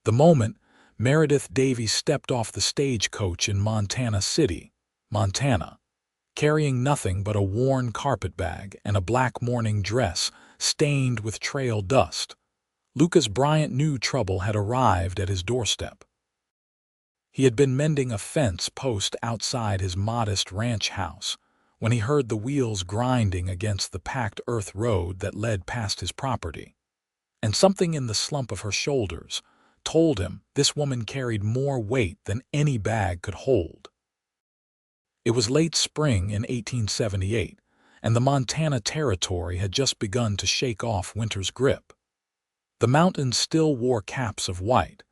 The moment Meredith Davies stepped off the stagecoach in Montana City, Montana, carrying nothing but a worn carpetbag and a black morning dress stained with trail dust, Lucas Bryant knew trouble had arrived at his doorstep. He had been mending a fence post outside his modest ranch house when he heard the wheels grinding against the packed earth road that led past his property. And something in the slump of her shoulders told him this woman carried more weight than any bag could hold. It was late spring in 1878, and the Montana Territory had just begun to shake off winter's grip. The mountains still wore caps of white,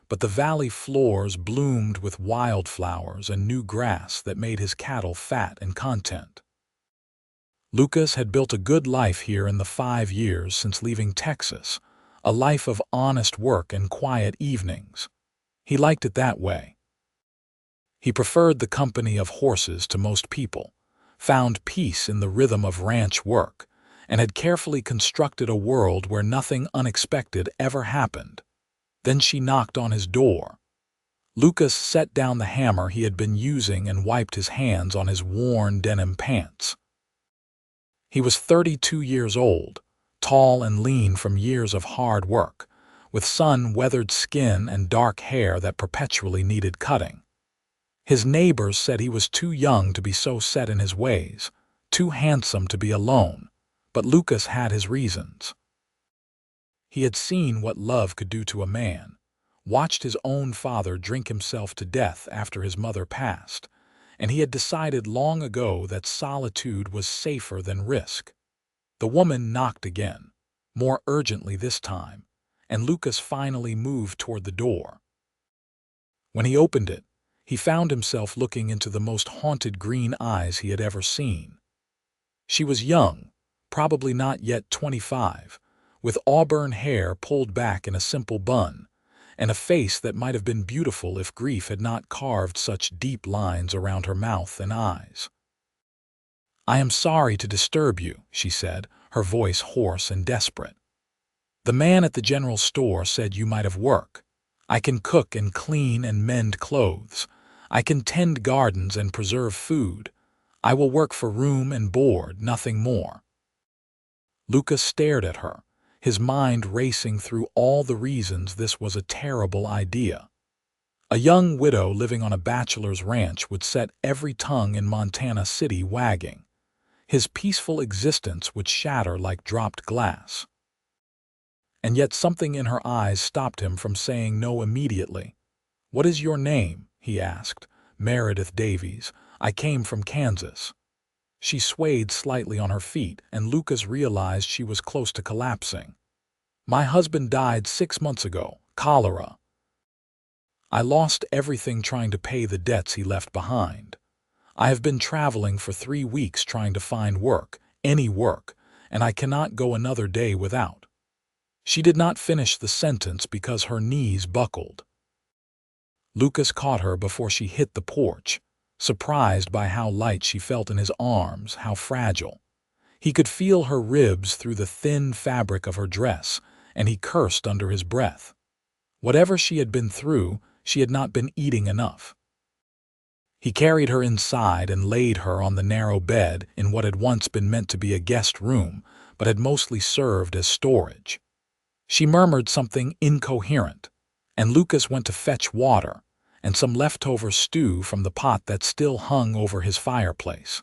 but the valley floors bloomed with wildflowers and new grass that made his cattle fat and content. Lucas had built a good life here in the 5 years since leaving Texas, a life of honest work and quiet evenings. He liked it that way. He preferred the company of horses to most people, found peace in the rhythm of ranch work, and had carefully constructed a world where nothing unexpected ever happened. Then she knocked on his door. Lucas set down the hammer he had been using and wiped his hands on his worn denim pants. He was 32 years old, tall and lean from years of hard work, with sun-weathered skin and dark hair that perpetually needed cutting. His neighbors said he was too young to be so set in his ways, too handsome to be alone, but Lucas had his reasons. He had seen what love could do to a man, watched his own father drink himself to death after his mother passed, and he had decided long ago that solitude was safer than risk. The woman knocked again, more urgently this time, and Lucas finally moved toward the door. When he opened it, he found himself looking into the most haunted green eyes he had ever seen. She was young, probably not yet 25, with auburn hair pulled back in a simple bun, and a face that might have been beautiful if grief had not carved such deep lines around her mouth and eyes. "I am sorry to disturb you," she said, her voice hoarse and desperate. "The man at the general store said you might have work. I can cook and clean and mend clothes. I can tend gardens and preserve food. I will work for room and board, nothing more." Lucas stared at her, his mind racing through all the reasons this was a terrible idea. A young widow living on a bachelor's ranch would set every tongue in Montana City wagging. His peaceful existence would shatter like dropped glass. And yet something in her eyes stopped him from saying no immediately. "What is your name?" he asked. "Meredith Davies. I came from Kansas." She swayed slightly on her feet, and Lucas realized she was close to collapsing. "My husband died 6 months ago, cholera. I lost everything trying to pay the debts he left behind. I have been traveling for 3 weeks trying to find work, any work, and I cannot go another day without." She did not finish the sentence because her knees buckled. Lucas caught her before she hit the porch, surprised by how light she felt in his arms, how fragile. He could feel her ribs through the thin fabric of her dress, and he cursed under his breath. Whatever she had been through, she had not been eating enough. He carried her inside and laid her on the narrow bed in what had once been meant to be a guest room, but had mostly served as storage. She murmured something incoherent, and Lucas went to fetch water and some leftover stew from the pot that still hung over his fireplace.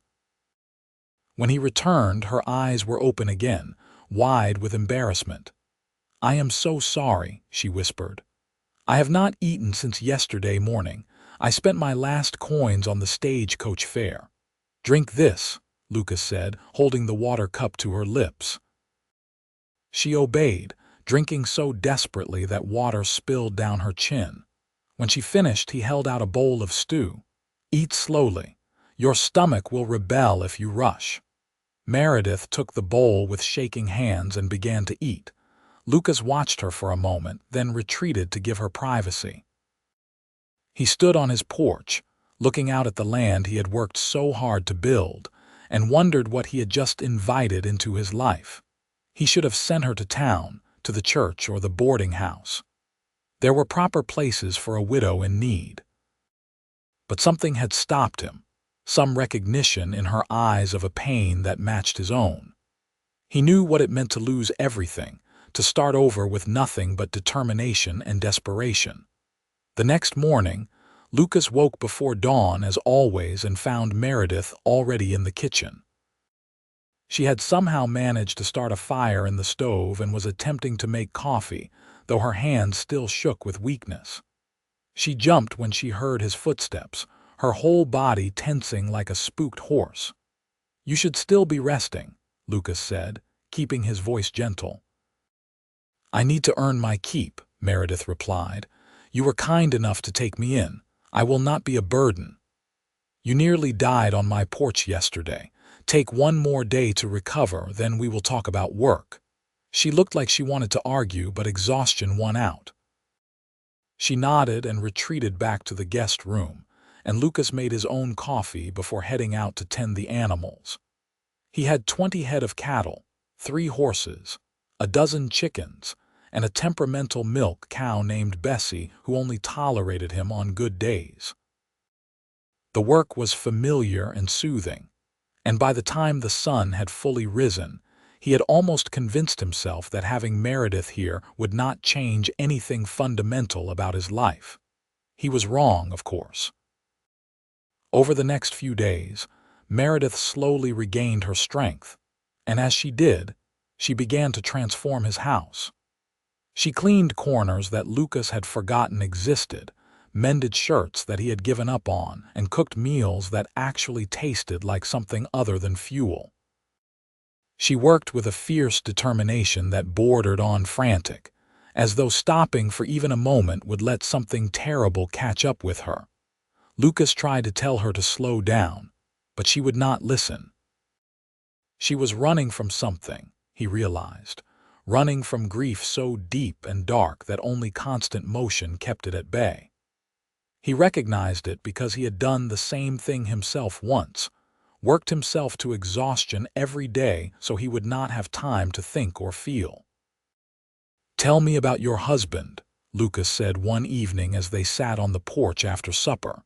When he returned, her eyes were open again, wide with embarrassment. "I am so sorry," she whispered. "I have not eaten since yesterday morning. I spent my last coins on the stagecoach fare." "Drink this," Lucas said, holding the water cup to her lips. She obeyed, drinking so desperately that water spilled down her chin. When she finished, he held out a bowl of stew. "Eat slowly. Your stomach will rebel if you rush." Meredith took the bowl with shaking hands and began to eat. Lucas watched her for a moment, then retreated to give her privacy. He stood on his porch, looking out at the land he had worked so hard to build, and wondered what he had just invited into his life. He should have sent her to town, to the church or the boarding house. There were proper places for a widow in need. But something had stopped him, some recognition in her eyes of a pain that matched his own. He knew what it meant to lose everything, to start over with nothing but determination and desperation. The next morning, Lucas woke before dawn as always and found Meredith already in the kitchen. She had somehow managed to start a fire in the stove and was attempting to make coffee, though her hands still shook with weakness. She jumped when she heard his footsteps, her whole body tensing like a spooked horse. "You should still be resting," Lucas said, keeping his voice gentle. "I need to earn my keep," Meredith replied. "You were kind enough to take me in. I will not be a burden. You nearly died on my porch yesterday. Take one more day to recover, then we will talk about work." She looked like she wanted to argue, but exhaustion won out. She nodded and retreated back to the guest room, and Lucas made his own coffee before heading out to tend the animals. He had 20 head of cattle, 3 horses, a dozen chickens, and a temperamental milk cow named Bessie who only tolerated him on good days. The work was familiar and soothing, and by the time the sun had fully risen, he had almost convinced himself that having Meredith here would not change anything fundamental about his life. He was wrong, of course. Over the next few days, Meredith slowly regained her strength, and as she did, she began to transform his house. She cleaned corners that Lucas had forgotten existed, mended shirts that he had given up on, and cooked meals that actually tasted like something other than fuel. She worked with a fierce determination that bordered on frantic, as though stopping for even a moment would let something terrible catch up with her. Lucas tried to tell her to slow down, but she would not listen. She was running from something, he realized, running from grief so deep and dark that only constant motion kept it at bay. He recognized it because he had done the same thing himself once, worked himself to exhaustion every day so he would not have time to think or feel. "Tell me about your husband," Lucas said one evening as they sat on the porch after supper.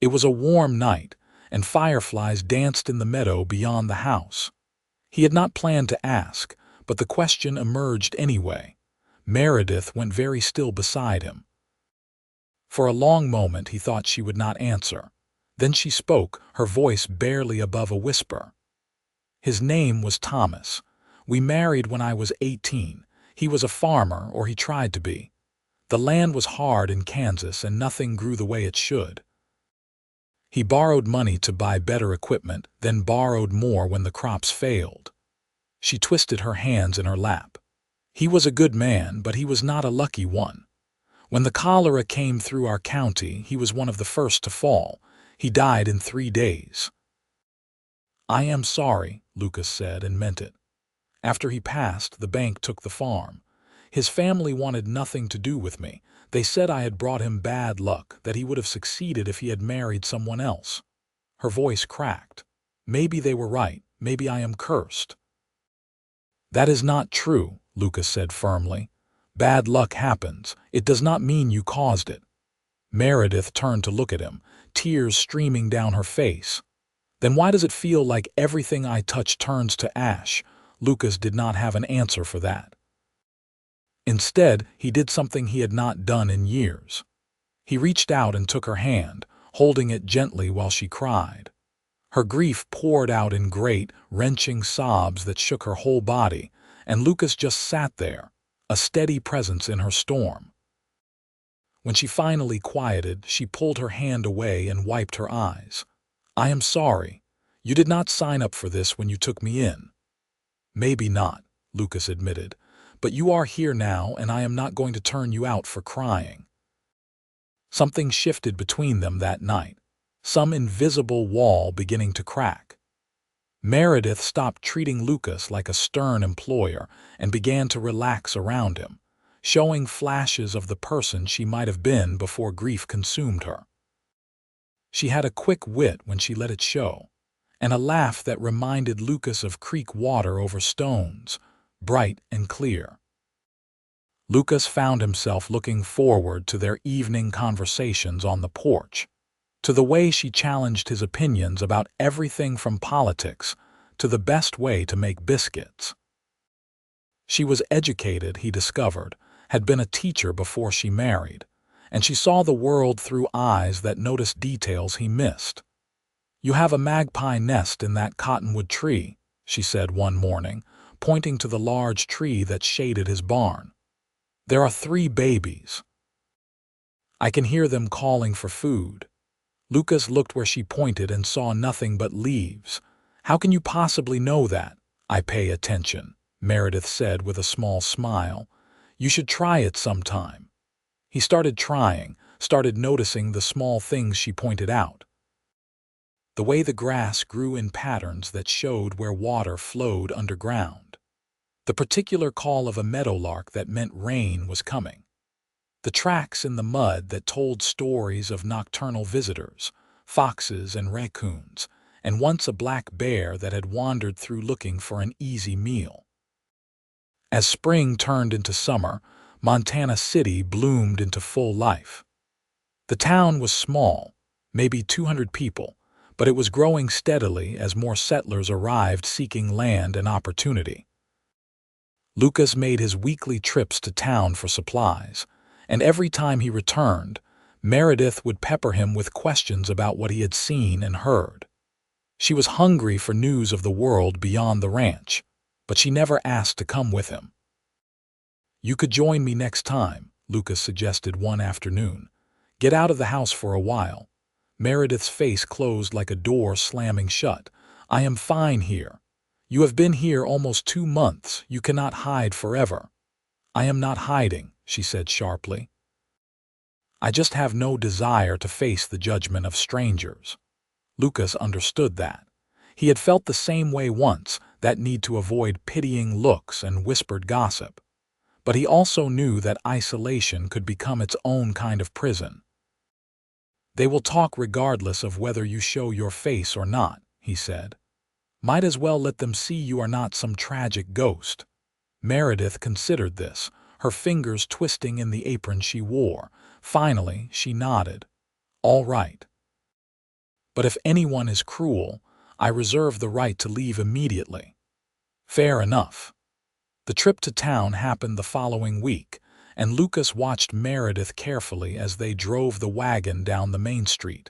It was a warm night, and fireflies danced in the meadow beyond the house. He had not planned to ask, but the question emerged anyway. Meredith went very still beside him. For a long moment he thought she would not answer. Then she spoke, her voice barely above a whisper. "His name was Thomas. We married when I was 18. He was a farmer, or he tried to be. The land was hard in Kansas and nothing grew the way it should. He borrowed money to buy better equipment, then borrowed more when the crops failed." She twisted her hands in her lap. "He was a good man, but he was not a lucky one. When the cholera came through our county, he was one of the first to fall. He died in 3 days. "I am sorry," Lucas said, and meant it. "After he passed, the bank took the farm. His family wanted nothing to do with me. They said I had brought him bad luck, that he would have succeeded if he had married someone else." Her voice cracked. "Maybe they were right. Maybe I am cursed." "That is not true," Lucas said firmly. "Bad luck happens. It does not mean you caused it." Meredith turned to look at him, tears streaming down her face. "Then why does it feel like everything I touch turns to ash?" Lucas did not have an answer for that. Instead, he did something he had not done in years. He reached out and took her hand, holding it gently while she cried. Her grief poured out in great, wrenching sobs that shook her whole body, and Lucas just sat there, a steady presence in her storm. When she finally quieted, she pulled her hand away and wiped her eyes. "I am sorry. You did not sign up for this when you took me in." "Maybe not," Lucas admitted, "but you are here now and I am not going to turn you out for crying." Something shifted between them that night, some invisible wall beginning to crack. Meredith stopped treating Lucas like a stern employer and began to relax around him, showing flashes of the person she might have been before grief consumed her. She had a quick wit when she let it show, and a laugh that reminded Lucas of creek water over stones, bright and clear. Lucas found himself looking forward to their evening conversations on the porch, to the way she challenged his opinions about everything from politics to the best way to make biscuits. She was educated, he discovered, had been a teacher before she married, and she saw the world through eyes that noticed details he missed. "You have a magpie nest in that cottonwood tree," she said one morning, pointing to the large tree that shaded his barn. "There are 3 babies. I can hear them calling for food." Lucas looked where she pointed and saw nothing but leaves. "How can you possibly know that?" "I pay attention," Meredith said with a small smile. "You should try it sometime." He started trying, started noticing the small things she pointed out. The way the grass grew in patterns that showed where water flowed underground. The particular call of a meadowlark that meant rain was coming. The tracks in the mud that told stories of nocturnal visitors, foxes and raccoons, and once a black bear that had wandered through looking for an easy meal. As spring turned into summer, Montana City bloomed into full life. The town was small, maybe 200 people, but it was growing steadily as more settlers arrived seeking land and opportunity. Lucas made his weekly trips to town for supplies, and every time he returned, Meredith would pepper him with questions about what he had seen and heard. She was hungry for news of the world beyond the ranch, but she never asked to come with him. "You could join me next time," Lucas suggested one afternoon. "Get out of the house for a while." Meredith's face closed like a door slamming shut. "I am fine here. You have been here almost 2 months. You cannot hide forever." "I am not hiding," she said sharply. "I just have no desire to face the judgment of strangers." Lucas understood that. He had felt the same way once, that need to avoid pitying looks and whispered gossip. But he also knew that isolation could become its own kind of prison. "They will talk regardless of whether you show your face or not," he said. "Might as well let them see you are not some tragic ghost." Meredith considered this, her fingers twisting in the apron she wore. Finally, she nodded. "All right. But if anyone is cruel, I reserve the right to leave immediately." "Fair enough." The trip to town happened the following week, and Lucas watched Meredith carefully as they drove the wagon down the main street.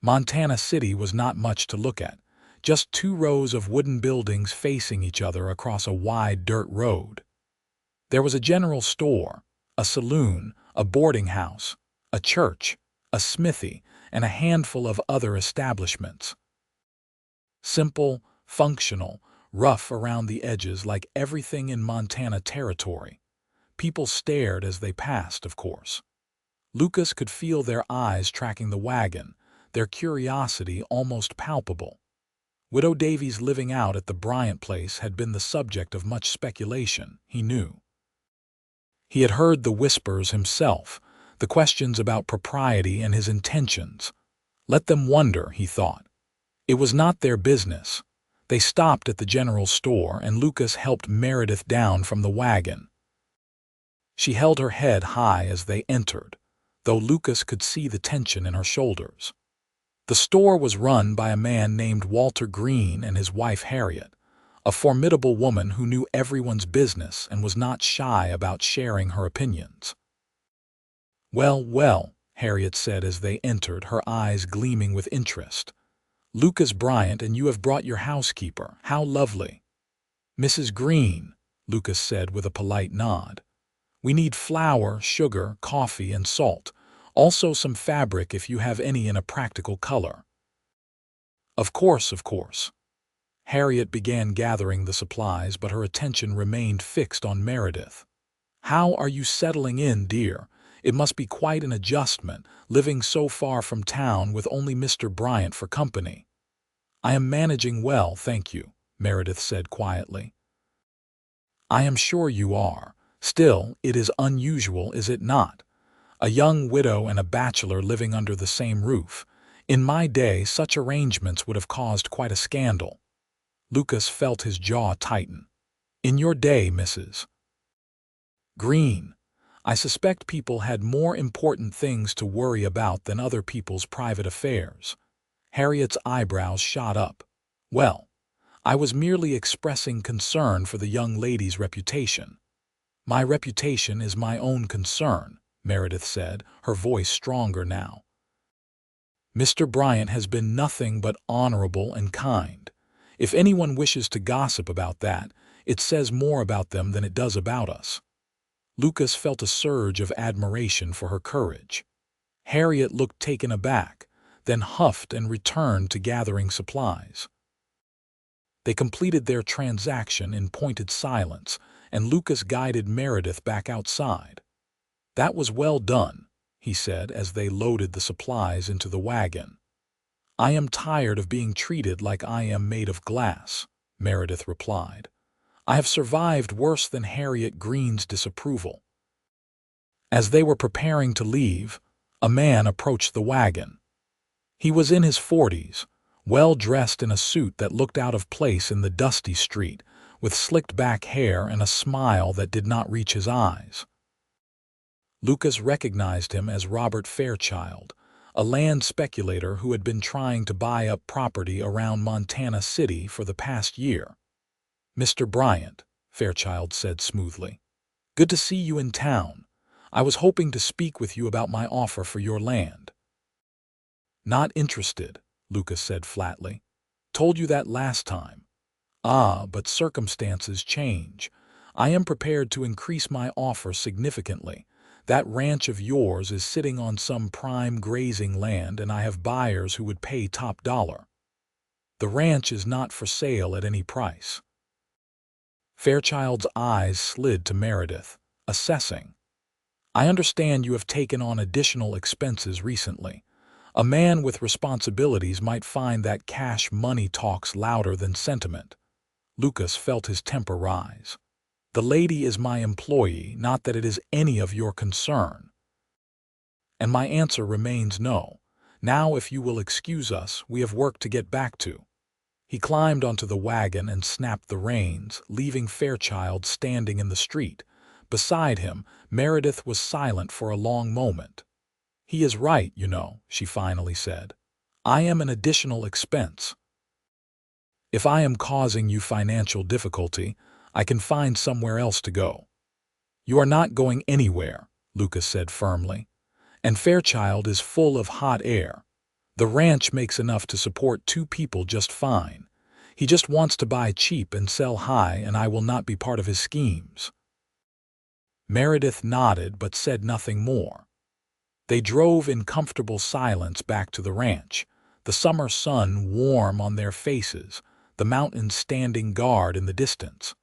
Montana City was not much to look at, just 2 rows of wooden buildings facing each other across a wide dirt road. There was a general store, a saloon, a boarding house, a church, a smithy, and a handful of other establishments. Simple, functional, rough around the edges like everything in Montana territory. People stared as they passed, of course. Lucas could feel their eyes tracking the wagon, their curiosity almost palpable. Widow Davies living out at the Bryant place had been the subject of much speculation, he knew. He had heard the whispers himself, the questions about propriety and his intentions. Let them wonder, he thought. It was not their business. They stopped at the general store, and Lucas helped Meredith down from the wagon. She held her head high as they entered, though Lucas could see the tension in her shoulders. The store was run by a man named Walter Green and his wife Harriet, a formidable woman who knew everyone's business and was not shy about sharing her opinions. "Well, well," Harriet said as they entered, her eyes gleaming with interest. "Lucas Bryant, and you have brought your housekeeper. How lovely." "Mrs. Green," Lucas said with a polite nod. "We need flour, sugar, coffee, and salt. Also some fabric if you have any in a practical color." Of course, of course." Harriet began gathering the supplies, but her attention remained fixed on Meredith. "How are you settling in, dear? It must be quite an adjustment, living so far from town with only Mr. Bryant for company." "I am managing well, thank you," Meredith said quietly. "I am sure you are. Still, it is unusual, is it not? A young widow and a bachelor living under the same roof. In my day, such arrangements would have caused quite a scandal." Lucas felt his jaw tighten. "In your day, Mrs." Green. I suspect people had more important things to worry about than other people's private affairs. Harriet's eyebrows shot up. Well, I was merely expressing concern for the young lady's reputation. My reputation is my own concern, Meredith said, her voice stronger now. Mr. Bryant has been nothing but honorable and kind. If anyone wishes to gossip about that, it says more about them than it does about us. Lucas felt a surge of admiration for her courage. Harriet looked taken aback, then huffed and returned to gathering supplies. They completed their transaction in pointed silence, and Lucas guided Meredith back outside. "That was well done," he said as they loaded the supplies into the wagon. "I am tired of being treated like I am made of glass," Meredith replied. "I have survived worse than Harriet Green's disapproval." As they were preparing to leave, a man approached the wagon. He was in his 40s, well dressed in a suit that looked out of place in the dusty street, with slicked back hair and a smile that did not reach his eyes. Lucas recognized him as Robert Fairchild, a land speculator who had been trying to buy up property around Montana City for the past year. "Mr. Bryant," Fairchild said smoothly, "good to see you in town. I was hoping to speak with you about my offer for your land." "Not interested," Lucas said flatly. "Told you that last time." "Ah, but circumstances change. I am prepared to increase my offer significantly. That ranch of yours is sitting on some prime grazing land, and I have buyers who would pay top dollar. The ranch is not for sale at any price." Fairchild's eyes slid to Meredith, assessing. "I understand you have taken on additional expenses recently. A man with responsibilities might find that cash money talks louder than sentiment." Lucas felt his temper rise. "The lady is my employee, not that it is any of your concern." "And my answer remains no. Now, if you will excuse us, we have work to get back to." He climbed onto the wagon and snapped the reins, leaving Fairchild standing in the street. Beside him, Meredith was silent for a long moment. "He is right, you know," she finally said. "I am an additional expense. If I am causing you financial difficulty, I can find somewhere else to go." "You are not going anywhere," Lucas said firmly. "And Fairchild is full of hot air. The ranch makes enough to support 2 people just fine. He just wants to buy cheap and sell high, and I will not be part of his schemes." Meredith nodded but said nothing more. They drove in comfortable silence back to the ranch, the summer sun warm on their faces, the mountains standing guard in the distance.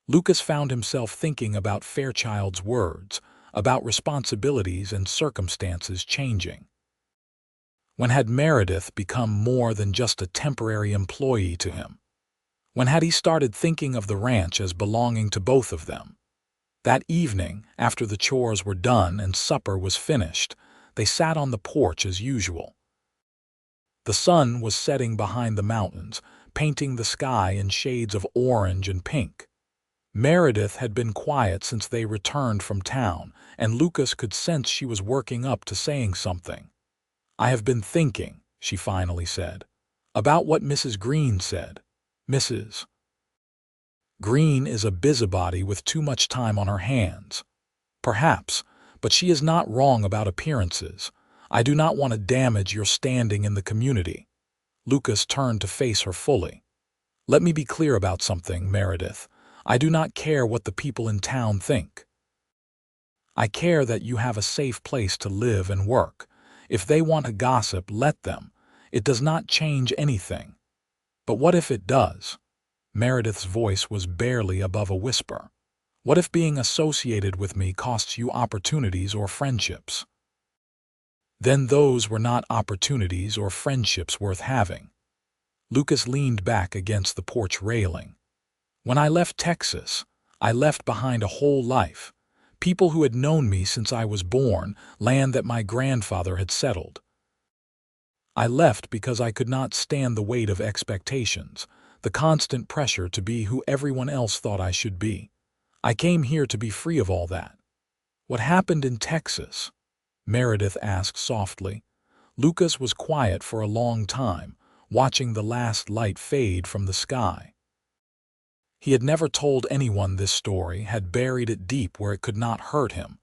Lucas found himself thinking about Fairchild's words, about responsibilities and circumstances changing. When had Meredith become more than just a temporary employee to him? When had he started thinking of the ranch as belonging to both of them? That evening, after the chores were done and supper was finished, they sat on the porch as usual. The sun was setting behind the mountains, painting the sky in shades of orange and pink. Meredith had been quiet since they returned from town, and Lucas could sense she was working up to saying something. "I have been thinking," she finally said, "about what Mrs. Green said. Mrs. Green is a busybody with too much time on her hands. Perhaps, but she is not wrong about appearances. I do not want to damage your standing in the community." Lucas turned to face her fully. "Let me be clear about something, Meredith. I do not care what the people in town think. I care that you have a safe place to live and work. If they want to gossip, let them. It does not change anything." "But what if it does?" Meredith's voice was barely above a whisper. "What if being associated with me costs you opportunities or friendships?" "Then those were not opportunities or friendships worth having." Lucas leaned back against the porch railing. "When I left Texas, I left behind a whole life. People who had known me since I was born, land that my grandfather had settled. I left because I could not stand the weight of expectations, the constant pressure to be who everyone else thought I should be. I came here to be free of all that. What happened in Texas? Meredith asked softly. Lucas was quiet for a long time, watching the last light fade from the sky. He had never told anyone this story, had buried it deep where it could not hurt him.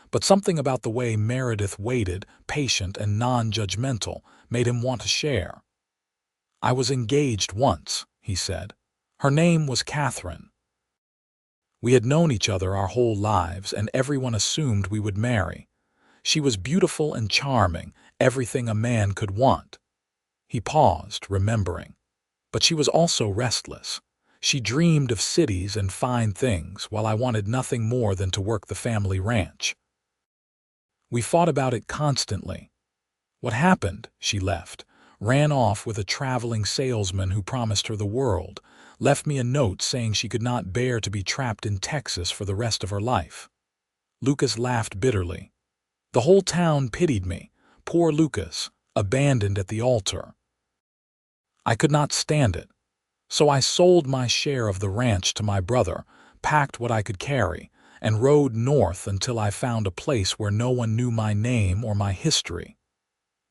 But something about the way Meredith waited, patient and non-judgmental, made him want to share. I was engaged once, he said. Her name was Catherine. We had known each other our whole lives, and everyone assumed we would marry. She was beautiful and charming, everything a man could want. He paused, remembering. But she was also restless. She dreamed of cities and fine things, while I wanted nothing more than to work the family ranch. We fought about it constantly. What happened? She left, ran off with a traveling salesman who promised her the world, left me a note saying she could not bear to be trapped in Texas for the rest of her life. Lucas laughed bitterly. The whole town pitied me. Poor Lucas, abandoned at the altar. I could not stand it. So I sold my share of the ranch to my brother, packed what I could carry, and rode north until I found a place where no one knew my name or my history.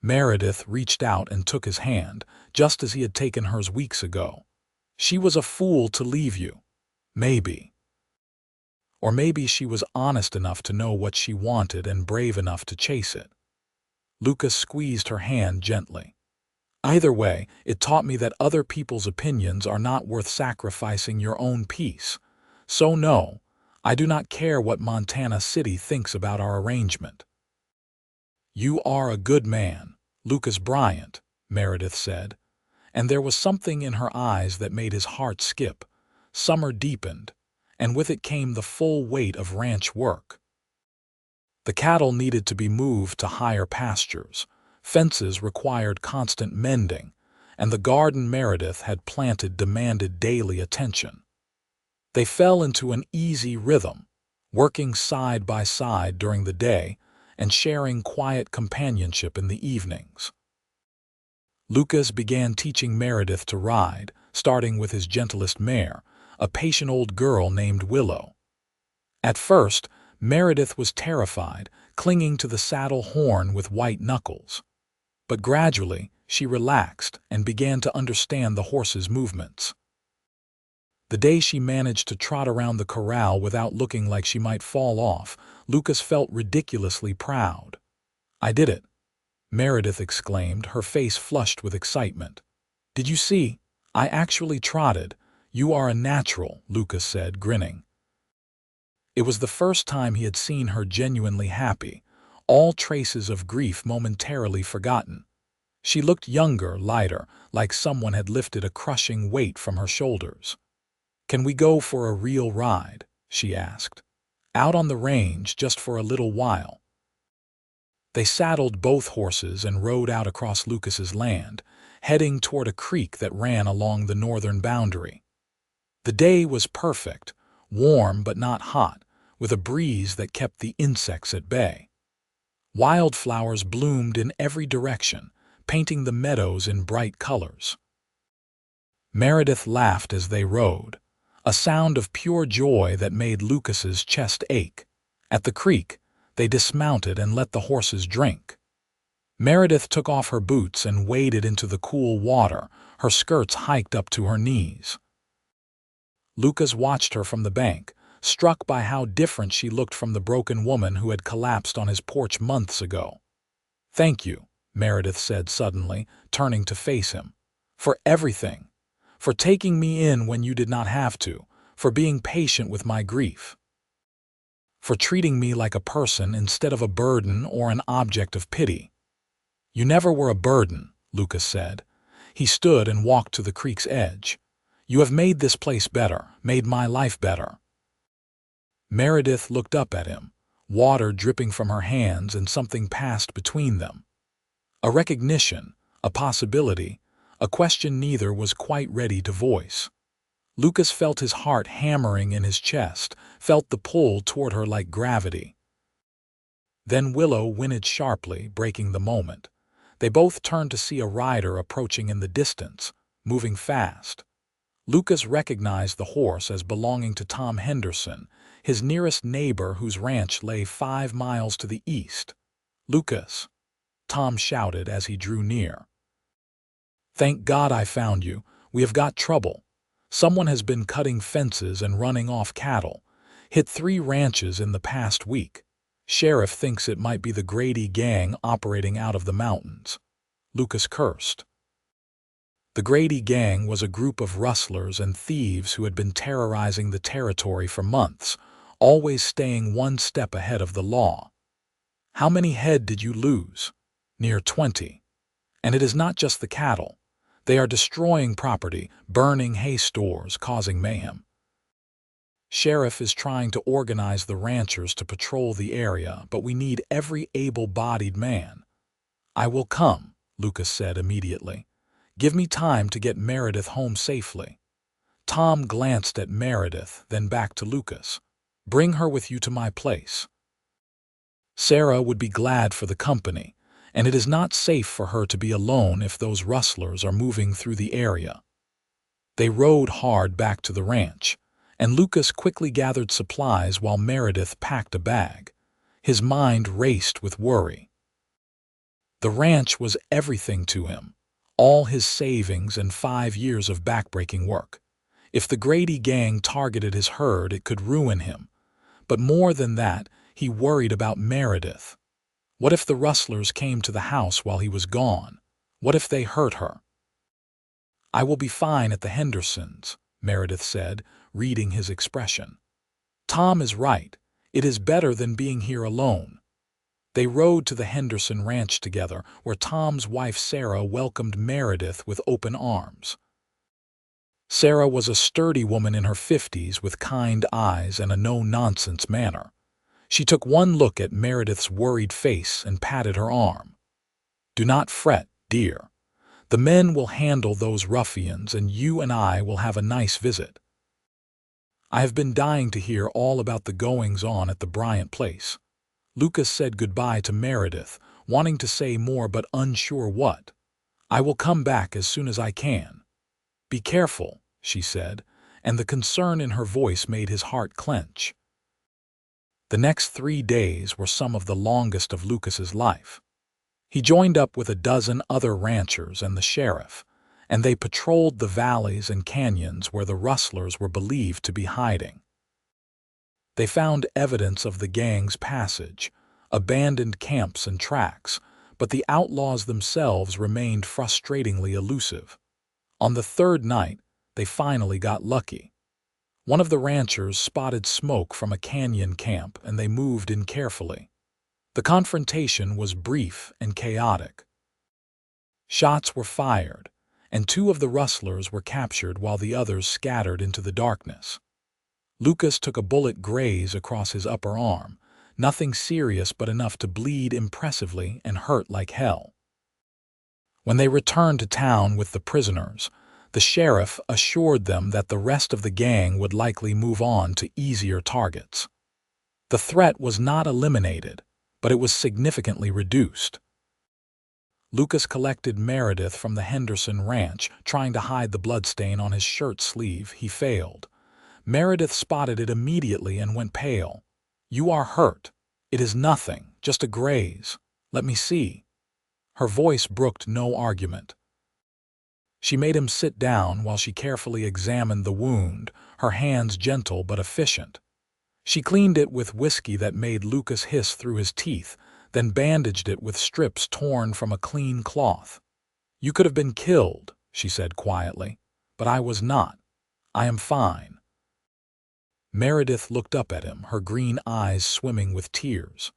Meredith reached out and took his hand, just as he had taken hers weeks ago. She was a fool to leave you. Maybe. Or maybe she was honest enough to know what she wanted and brave enough to chase it. Lucas squeezed her hand gently. Either way, it taught me that other people's opinions are not worth sacrificing your own peace. So no, I do not care what Montana City thinks about our arrangement. You are a good man, Lucas Bryant, Meredith said, and there was something in her eyes that made his heart skip. Summer deepened, and with it came the full weight of ranch work. The cattle needed to be moved to higher pastures. Fences required constant mending, and the garden Meredith had planted demanded daily attention. They fell into an easy rhythm, working side by side during the day and sharing quiet companionship in the evenings. Lucas began teaching Meredith to ride, starting with his gentlest mare, a patient old girl named Willow. At first, Meredith was terrified, clinging to the saddle horn with white knuckles. But gradually, she relaxed and began to understand the horse's movements. The day she managed to trot around the corral without looking like she might fall off, Lucas felt ridiculously proud. I did it, Meredith exclaimed, her face flushed with excitement. Did you see? I actually trotted. You are a natural, Lucas said, grinning. It was the first time he had seen her genuinely happy, all traces of grief momentarily forgotten. She looked younger, lighter, like someone had lifted a crushing weight from her shoulders. Can we go for a real ride? She asked. Out on the range just for a little while. They saddled both horses and rode out across Lucas's land, heading toward a creek that ran along the northern boundary. The day was perfect, warm but not hot, with a breeze that kept the insects at bay. Wildflowers bloomed in every direction, painting the meadows in bright colors. Meredith laughed as they rode, a sound of pure joy that made Lucas's chest ache. At the creek, they dismounted and let the horses drink. Meredith took off her boots and waded into the cool water, her skirts hiked up to her knees. Lucas watched her from the bank, struck by how different she looked from the broken woman who had collapsed on his porch months ago. Thank you, Meredith said suddenly, turning to face him. For everything. For taking me in when you did not have to. For being patient with my grief. For treating me like a person instead of a burden or an object of pity. You never were a burden, Lucas said. He stood and walked to the creek's edge. You have made this place better, made my life better. Meredith looked up at him, water dripping from her hands, and something passed between them. A recognition, a possibility, a question neither was quite ready to voice. Lucas felt his heart hammering in his chest, felt the pull toward her like gravity. Then Willow whinnied sharply, breaking the moment. They both turned to see a rider approaching in the distance, moving fast. Lucas recognized the horse as belonging to Tom Henderson, his nearest neighbor whose ranch lay 5 miles to the east. "Lucas," Tom shouted as he drew near. "Thank God I found you. We have got trouble. Someone has been cutting fences and running off cattle. Hit 3 ranches in the past week. Sheriff thinks it might be the Grady gang operating out of the mountains." Lucas cursed. The Grady gang was a group of rustlers and thieves who had been terrorizing the territory for months, always staying one step ahead of the law. "How many head did you lose?" "Near 20. And it is not just the cattle. They are destroying property, burning hay stores, causing mayhem. Sheriff is trying to organize the ranchers to patrol the area, but we need every able-bodied man." "I will come," Lucas said immediately. "Give me time to get Meredith home safely." Tom glanced at Meredith, then back to Lucas. "Bring her with you to my place. Sarah would be glad for the company, and it is not safe for her to be alone if those rustlers are moving through the area." They rode hard back to the ranch, and Lucas quickly gathered supplies while Meredith packed a bag. His mind raced with worry. The ranch was everything to him, all his savings and 5 years of backbreaking work. If the Grady gang targeted his herd, it could ruin him. But more than that, he worried about Meredith. What if the rustlers came to the house while he was gone? What if they hurt her? "I will be fine at the Hendersons," Meredith said, reading his expression. "Tom is right. It is better than being here alone." They rode to the Henderson ranch together, where Tom's wife Sarah welcomed Meredith with open arms. Sarah was a sturdy woman in her 50s with kind eyes and a no-nonsense manner. She took one look at Meredith's worried face and patted her arm. "Do not fret, dear. The men will handle those ruffians, and you and I will have a nice visit." "I have been dying to hear all about the goings-on at the Bryant place." Lucas said goodbye to Meredith, wanting to say more but unsure what. "I will come back as soon as I can." "Be careful," she said, and the concern in her voice made his heart clench. The next 3 days were some of the longest of Lucas's life. He joined up with a dozen other ranchers and the sheriff, and they patrolled the valleys and canyons where the rustlers were believed to be hiding. They found evidence of the gang's passage, abandoned camps and tracks, but the outlaws themselves remained frustratingly elusive. On the 3rd night, they finally got lucky. One of the ranchers spotted smoke from a canyon camp, and they moved in carefully. The confrontation was brief and chaotic. Shots were fired, and 2 of the rustlers were captured while the others scattered into the darkness. Lucas took a bullet graze across his upper arm, nothing serious but enough to bleed impressively and hurt like hell. When they returned to town with the prisoners, the sheriff assured them that the rest of the gang would likely move on to easier targets. The threat was not eliminated, but it was significantly reduced. Lucas collected Meredith from the Henderson ranch, trying to hide the bloodstain on his shirt sleeve. He failed. Meredith spotted it immediately and went pale. "You are hurt." "It is nothing, just a graze. Let me see." Her voice brooked no argument. She made him sit down while she carefully examined the wound, her hands gentle but efficient. She cleaned it with whiskey that made Lucas hiss through his teeth, then bandaged it with strips torn from a clean cloth. "You could have been killed," she said quietly, "but I was not. I am fine." Meredith looked up at him, her green eyes swimming with tears.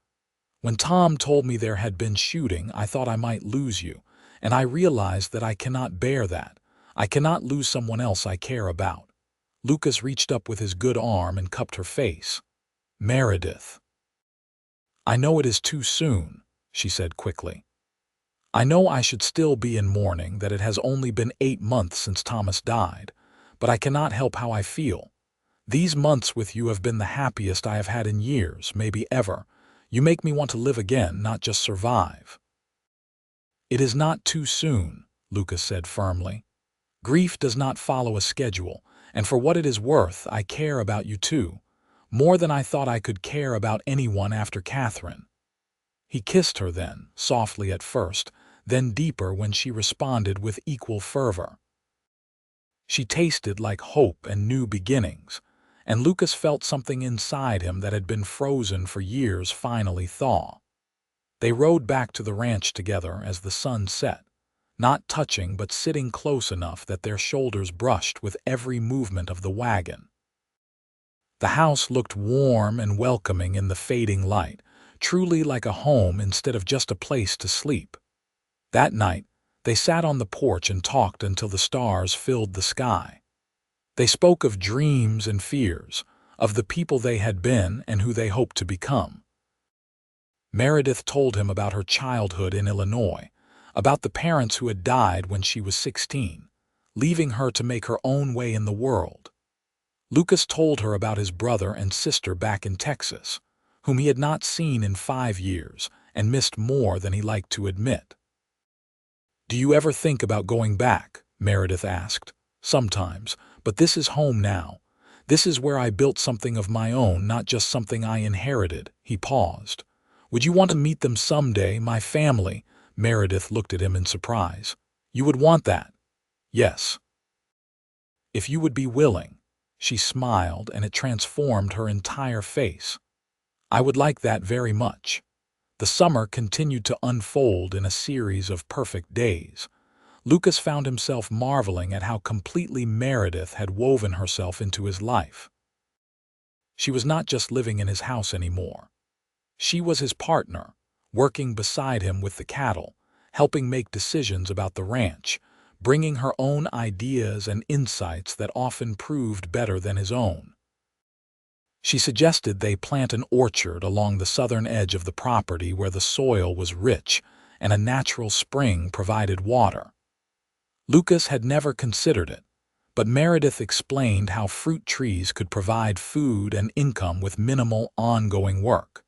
"When Tom told me there had been shooting, I thought I might lose you, and I realized that I cannot bear that. I cannot lose someone else I care about." Lucas reached up with his good arm and cupped her face. "Meredith." "I know it is too soon," she said quickly. "I know I should still be in mourning, that it has only been 8 months since Thomas died, but I cannot help how I feel. These months with you have been the happiest I have had in years, maybe ever. You make me want to live again, not just survive." "It is not too soon," Lucas said firmly. "Grief does not follow a schedule, and for what it is worth, I care about you too. More than I thought I could care about anyone after Catherine." He kissed her then, softly at first, then deeper when she responded with equal fervor. She tasted like hope and new beginnings, and Lucas felt something inside him that had been frozen for years finally thaw. They rode back to the ranch together as the sun set, not touching but sitting close enough that their shoulders brushed with every movement of the wagon. The house looked warm and welcoming in the fading light, truly like a home instead of just a place to sleep. That night, they sat on the porch and talked until the stars filled the sky. They spoke of dreams and fears, of the people they had been and who they hoped to become. Meredith told him about her childhood in Illinois, about the parents who had died when she was 16, leaving her to make her own way in the world. Lucas told her about his brother and sister back in Texas, whom he had not seen in 5 years and missed more than he liked to admit. "Do you ever think about going back?" Meredith asked. "Sometimes, but this is home now. This is where I built something of my own, not just something I inherited." He paused. "Would you want to meet them someday, my family?" Meredith looked at him in surprise. "You would want that?" "Yes." "If you would be willing." She smiled, and it transformed her entire face. "I would like that very much." The summer continued to unfold in a series of perfect days. Lucas found himself marveling at how completely Meredith had woven herself into his life. She was not just living in his house anymore. She was his partner, working beside him with the cattle, helping make decisions about the ranch, bringing her own ideas and insights that often proved better than his own. She suggested they plant an orchard along the southern edge of the property where the soil was rich and a natural spring provided water. Lucas had never considered it, but Meredith explained how fruit trees could provide food and income with minimal ongoing work.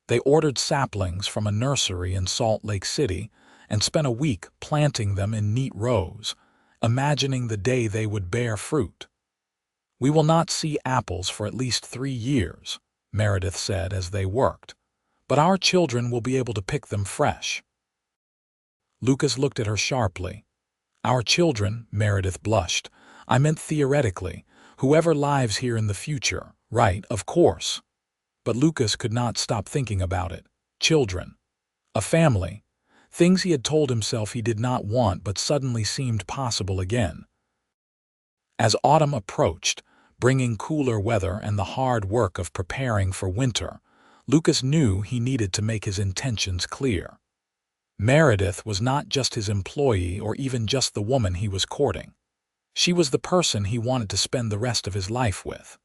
They ordered saplings from a nursery in Salt Lake City and spent a week planting them in neat rows, imagining the day they would bear fruit. "We will not see apples for at least 3 years," Meredith said as they worked, "but our children will be able to pick them fresh." Lucas looked at her sharply. "Our children," Meredith blushed. "I meant theoretically, whoever lives here in the future, right, of course." But Lucas could not stop thinking about it. Children. A family. Things he had told himself he did not want but suddenly seemed possible again. As autumn approached, bringing cooler weather and the hard work of preparing for winter, Lucas knew he needed to make his intentions clear. Meredith was not just his employee or even just the woman he was courting. She was the person he wanted to spend the rest of his life with.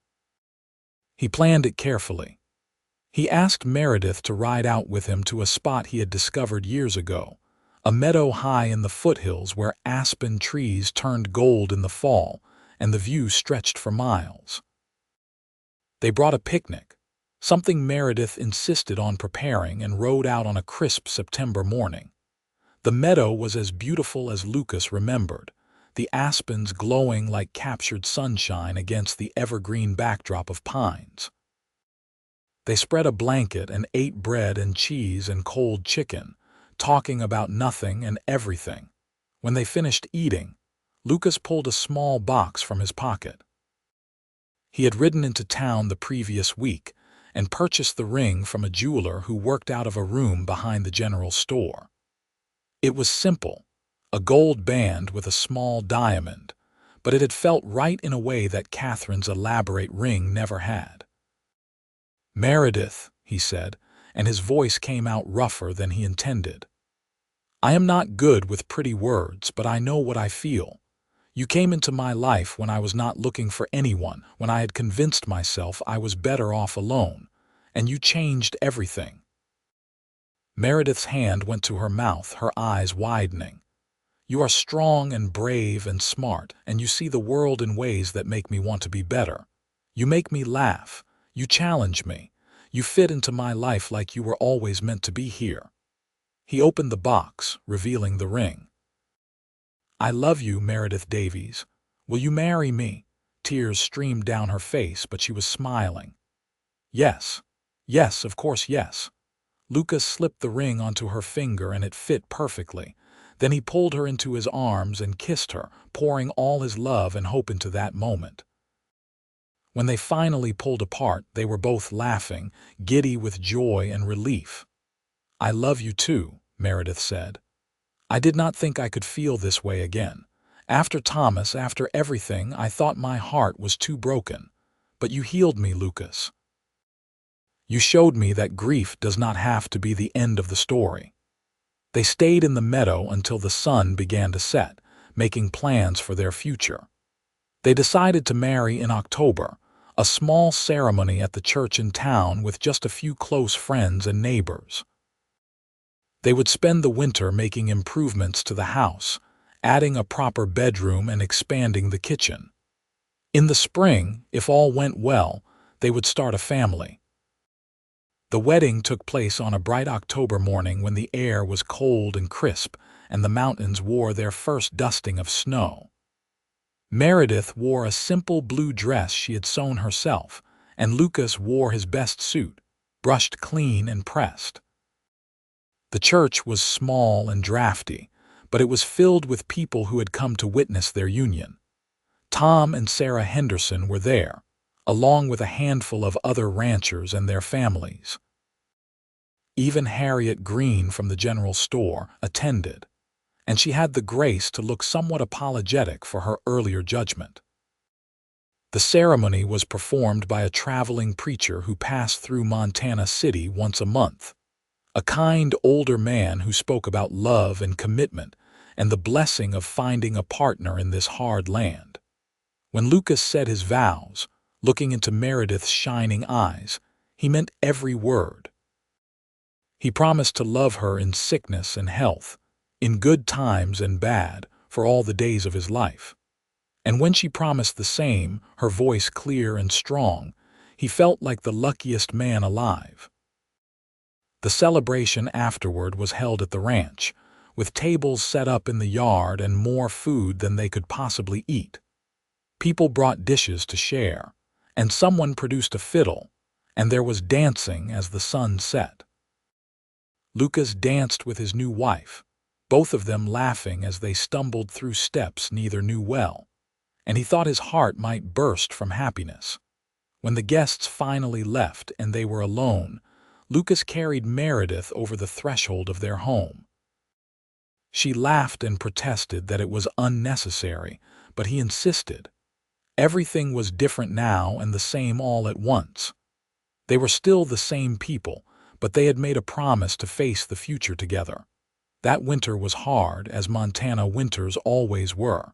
He planned it carefully. He asked Meredith to ride out with him to a spot he had discovered years ago, a meadow high in the foothills where aspen trees turned gold in the fall and the view stretched for miles. They brought a picnic, something Meredith insisted on preparing, and rode out on a crisp September morning. The meadow was as beautiful as Lucas remembered, the aspens glowing like captured sunshine against the evergreen backdrop of pines. They spread a blanket and ate bread and cheese and cold chicken, talking about nothing and everything. When they finished eating, Lucas pulled a small box from his pocket. He had ridden into town the previous week and purchased the ring from a jeweler who worked out of a room behind the general store. It was simple, a gold band with a small diamond, but it had felt right in a way that Catherine's elaborate ring never had. "Meredith," he said, and his voice came out rougher than he intended. "I am not good with pretty words, but I know what I feel. You came into my life when I was not looking for anyone, when I had convinced myself I was better off alone, and you changed everything." Meredith's hand went to her mouth, her eyes widening. "You are strong and brave and smart, and you see the world in ways that make me want to be better. You make me laugh. You challenge me. You fit into my life like you were always meant to be here." He opened the box, revealing the ring. "I love you, Meredith Davies. Will you marry me? Tears streamed down her face, but she was smiling. Yes. Yes, of course, yes. Lucas slipped the ring onto her finger and it fit perfectly. Then he pulled her into his arms and kissed her, pouring all his love and hope into that moment. When they finally pulled apart, they were both laughing, giddy with joy and relief. "I love you too," Meredith said. "I did not think I could feel this way again. After Thomas, after everything, I thought my heart was too broken. But you healed me, Lucas. You showed me that grief does not have to be the end of the story." They stayed in the meadow until the sun began to set, making plans for their future. They decided to marry in October, a small ceremony at the church in town with just a few close friends and neighbors. They would spend the winter making improvements to the house, adding a proper bedroom and expanding the kitchen. In the spring, if all went well, they would start a family. The wedding took place on a bright October morning when the air was cold and crisp and the mountains wore their first dusting of snow. Meredith wore a simple blue dress she had sewn herself, and Lucas wore his best suit, brushed clean and pressed. The church was small and drafty, but it was filled with people who had come to witness their union. Tom and Sarah Henderson were there, along with a handful of other ranchers and their families. Even Harriet Green from the general store attended, and she had the grace to look somewhat apologetic for her earlier judgment. The ceremony was performed by a traveling preacher who passed through Montana City once a month, a kind older man who spoke about love and commitment and the blessing of finding a partner in this hard land. When Lucas said his vows, looking into Meredith's shining eyes, he meant every word. He promised to love her in sickness and health, in good times and bad, for all the days of his life. And when she promised the same, her voice clear and strong, he felt like the luckiest man alive. The celebration afterward was held at the ranch, with tables set up in the yard and more food than they could possibly eat. People brought dishes to share, and someone produced a fiddle, and there was dancing as the sun set. Lucas danced with his new wife, both of them laughing as they stumbled through steps neither knew well, and he thought his heart might burst from happiness. When the guests finally left and they were alone, Lucas carried Meredith over the threshold of their home. She laughed and protested that it was unnecessary, but he insisted. Everything was different now and the same all at once. They were still the same people, but they had made a promise to face the future together. That winter was hard, as Montana winters always were.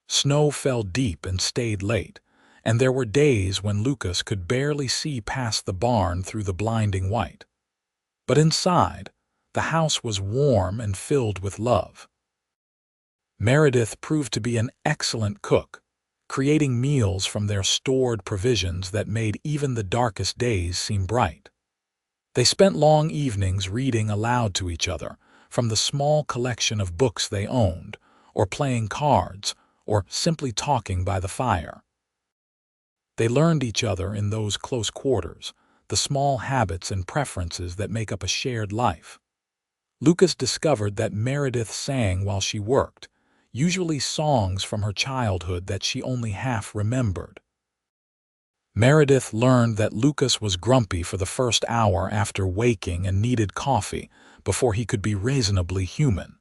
Snow fell deep and stayed late, and there were days when Lucas could barely see past the barn through the blinding white. But inside, the house was warm and filled with love. Meredith proved to be an excellent cook, creating meals from their stored provisions that made even the darkest days seem bright. They spent long evenings reading aloud to each other from the small collection of books they owned, or playing cards, or simply talking by the fire. They learned each other in those close quarters, the small habits and preferences that make up a shared life. Lucas discovered that Meredith sang while she worked, usually songs from her childhood that she only half remembered. Meredith learned that Lucas was grumpy for the first hour after waking and needed coffee before he could be reasonably human.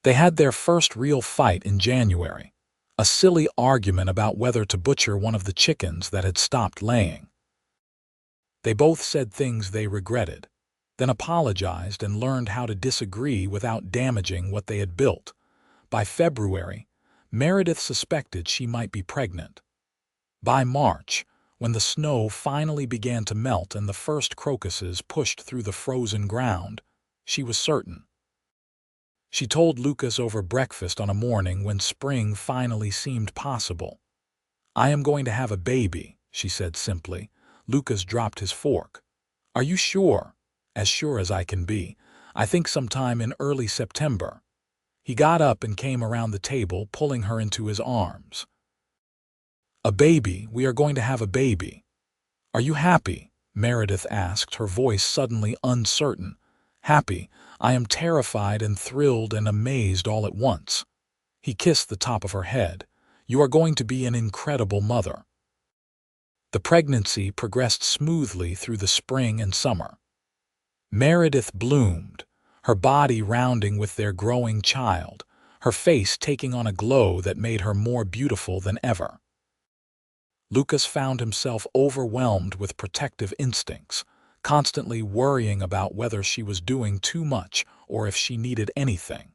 They had their first real fight in January, a silly argument about whether to butcher one of the chickens that had stopped laying. They both said things they regretted, then apologized and learned how to disagree without damaging what they had built. By February, Meredith suspected she might be pregnant. By March, when the snow finally began to melt and the first crocuses pushed through the frozen ground, she was certain. She told Lucas over breakfast on a morning when spring finally seemed possible. "I am going to have a baby," she said simply. Lucas dropped his fork. "Are you sure?" "As sure as I can be. I think sometime in early September." He got up and came around the table, pulling her into his arms. A baby, we are going to have a baby. Are you happy? Meredith asked, her voice suddenly uncertain. Happy. I am terrified and thrilled and amazed all at once. He kissed the top of her head. You are going to be an incredible mother. The pregnancy progressed smoothly through the spring and summer. Meredith bloomed, her body rounding with their growing child, her face taking on a glow that made her more beautiful than ever. Lucas found himself overwhelmed with protective instincts, constantly worrying about whether she was doing too much or if she needed anything.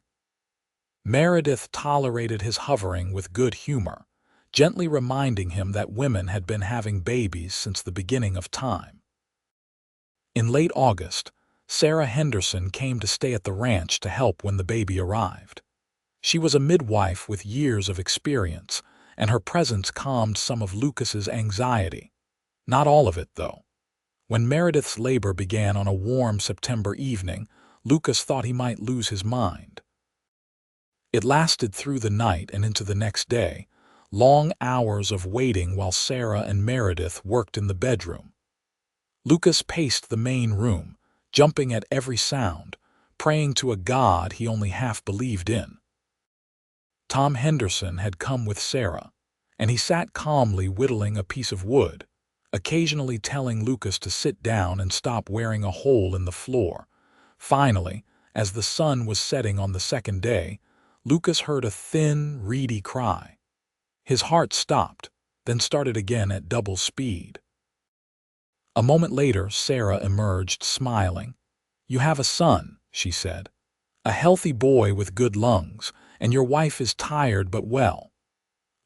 Meredith tolerated his hovering with good humor, gently reminding him that women had been having babies since the beginning of time. In late August, Sarah Henderson came to stay at the ranch to help when the baby arrived. She was a midwife with years of experience, and her presence calmed some of Lucas's anxiety. Not all of it, though. When Meredith's labor began on a warm September evening, Lucas thought he might lose his mind. It lasted through the night and into the next day, long hours of waiting while Sarah and Meredith worked in the bedroom. Lucas paced the main room, jumping at every sound, praying to a God he only half believed in. Tom Henderson had come with Sarah, and he sat calmly whittling a piece of wood, occasionally telling Lucas to sit down and stop wearing a hole in the floor. Finally, as the sun was setting on the second day, Lucas heard a thin, reedy cry. His heart stopped, then started again at double speed. A moment later, Sarah emerged, smiling. "You have a son," she said. "A healthy boy with good lungs, and your wife is tired but well."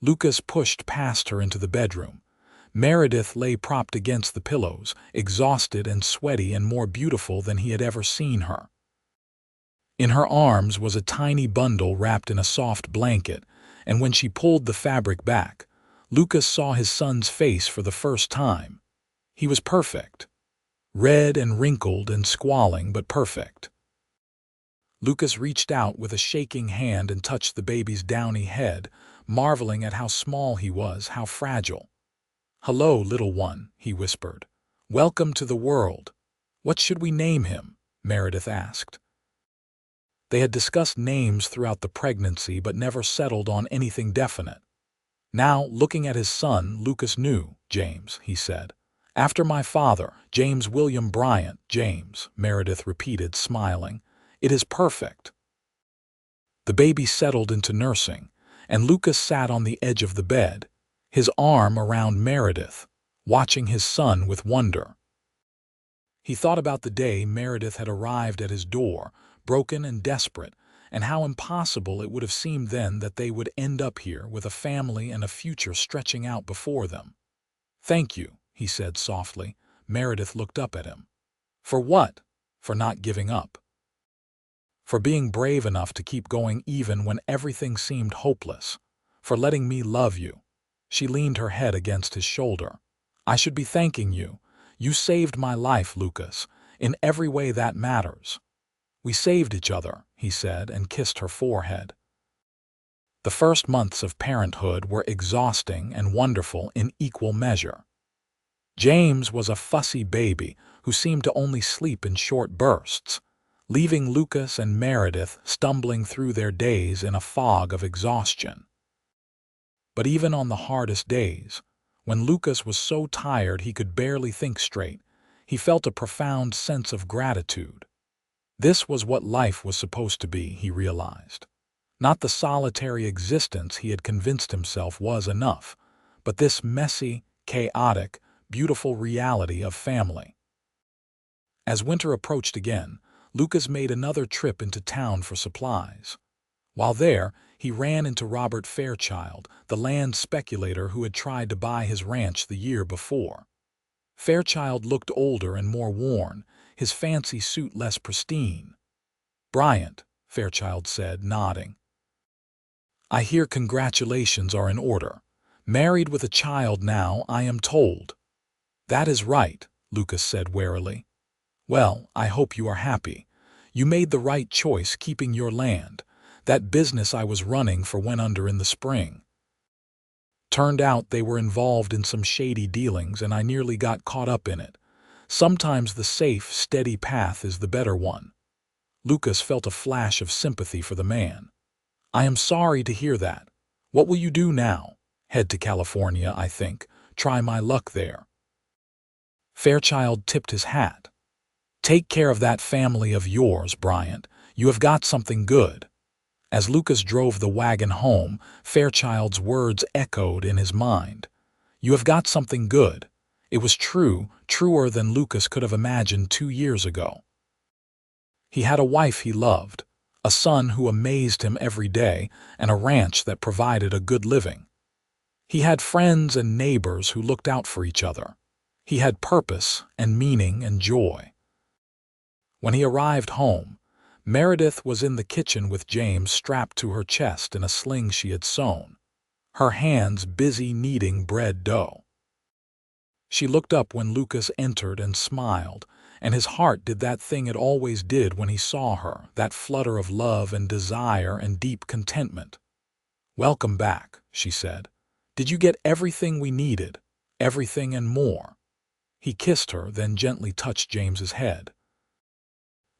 Lucas pushed past her into the bedroom. Meredith lay propped against the pillows, exhausted and sweaty and more beautiful than he had ever seen her. In her arms was a tiny bundle wrapped in a soft blanket, and when she pulled the fabric back, Lucas saw his son's face for the first time. He was perfect. Red and wrinkled and squalling, but perfect. Lucas reached out with a shaking hand and touched the baby's downy head, marveling at how small he was, how fragile. "Hello, little one," he whispered. "Welcome to the world. What should we name him?" Meredith asked. They had discussed names throughout the pregnancy but never settled on anything definite. Now, looking at his son, Lucas knew. "James," he said. "After my father, James William Bryant." "James," Meredith repeated, smiling. "It is perfect." The baby settled into nursing, and Lucas sat on the edge of the bed, his arm around Meredith, watching his son with wonder. He thought about the day Meredith had arrived at his door, broken and desperate, and how impossible it would have seemed then that they would end up here with a family and a future stretching out before them. "Thank you," he said softly. Meredith looked up at him. "For what?" "For not giving up. For being brave enough to keep going even when everything seemed hopeless. For letting me love you." She leaned her head against his shoulder. "I should be thanking you. You saved my life, Lucas, in every way that matters." "We saved each other," he said, and kissed her forehead. The first months of parenthood were exhausting and wonderful in equal measure. James was a fussy baby who seemed to only sleep in short bursts, leaving Lucas and Meredith stumbling through their days in a fog of exhaustion. But even on the hardest days, when Lucas was so tired he could barely think straight, he felt a profound sense of gratitude. This was what life was supposed to be, he realized. Not the solitary existence he had convinced himself was enough, but this messy, chaotic, beautiful reality of family. As winter approached again, Lucas made another trip into town for supplies. While there, he ran into Robert Fairchild, the land speculator who had tried to buy his ranch the year before. Fairchild looked older and more worn, his fancy suit less pristine. "Bryant," Fairchild said, nodding. "I hear congratulations are in order. Married with a child now, I am told." "That is right," Lucas said warily. "Well, I hope you are happy. You made the right choice keeping your land. That business I was running for went under in the spring." Turned out they were involved in some shady dealings, and I nearly got caught up in it. Sometimes the safe, steady path is the better one." Lucas felt a flash of sympathy for the man. "I am sorry to hear that. What will you do now?" "Head to California, I think. Try my luck there." Fairchild tipped his hat. "Take care of that family of yours, Bryant. You have got something good." As Lucas drove the wagon home, Fairchild's words echoed in his mind. "You have got something good." It was true, truer than Lucas could have imagined 2 years ago. He had a wife he loved, a son who amazed him every day, and a ranch that provided a good living. He had friends and neighbors who looked out for each other. He had purpose and meaning and joy. When he arrived home, Meredith was in the kitchen with James strapped to her chest in a sling she had sewn, her hands busy kneading bread dough. She looked up when Lucas entered and smiled, and his heart did that thing it always did when he saw her, that flutter of love and desire and deep contentment. "Welcome back," she said. "Did you get everything we needed? Everything and more?" He kissed her, then gently touched James's head.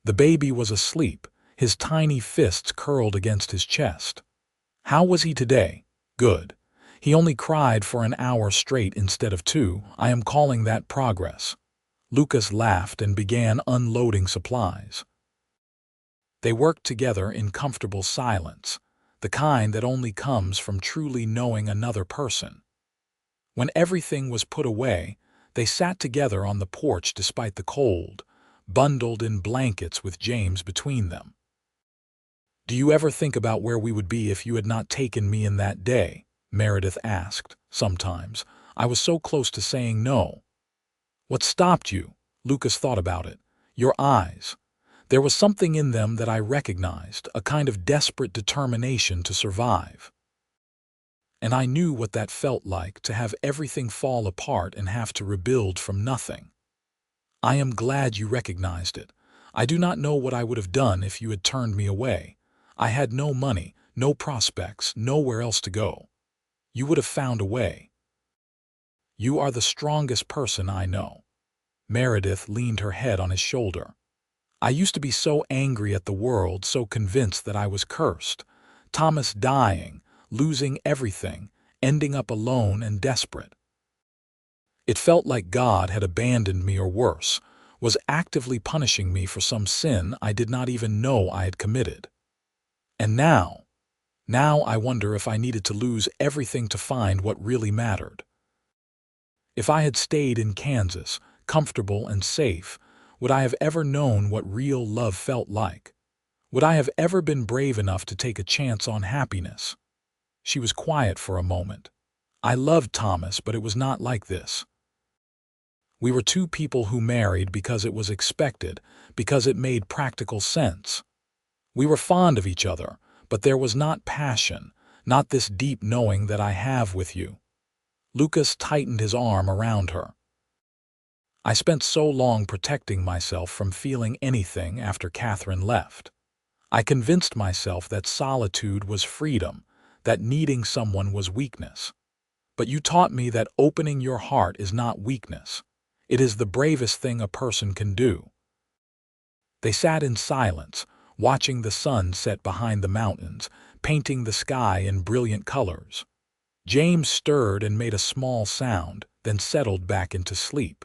The baby was asleep, his tiny fists curled against his chest. "How was he today?" "Good. He only cried for an hour straight instead of 2. I am calling that progress." Lucas laughed and began unloading supplies. They worked together in comfortable silence, the kind that only comes from truly knowing another person. When everything was put away, they sat together on the porch despite the cold, bundled in blankets with James between them. "Do you ever think about where we would be if you had not taken me in that day?" Meredith asked. "Sometimes. I was so close to saying no." "What stopped you?" Lucas thought about it. "Your eyes. There was something in them that I recognized, a kind of desperate determination to survive. And I knew what that felt like, to have everything fall apart and have to rebuild from nothing. I am glad you recognized it. I do not know what I would have done if you had turned me away. I had no money, no prospects, nowhere else to go. You would have found a way. You are the strongest person I know." Meredith leaned her head on his shoulder. "I used to be so angry at the world, so convinced that I was cursed. Thomas dying, losing everything, ending up alone and desperate. It felt like God had abandoned me, or worse, was actively punishing me for some sin I did not even know I had committed. And now I wonder if I needed to lose everything to find what really mattered. If I had stayed in Kansas, comfortable and safe, would I have ever known what real love felt like? Would I have ever been brave enough to take a chance on happiness?" She was quiet for a moment. "I loved Thomas, but it was not like this. We were 2 people who married because it was expected, because it made practical sense. We were fond of each other, but there was not passion, not this deep knowing that I have with you." Lucas tightened his arm around her. "I spent so long protecting myself from feeling anything after Catherine left. I convinced myself that solitude was freedom, that needing someone was weakness. But you taught me that opening your heart is not weakness. It is the bravest thing a person can do." They sat in silence, watching the sun set behind the mountains, painting the sky in brilliant colors. James stirred and made a small sound, then settled back into sleep.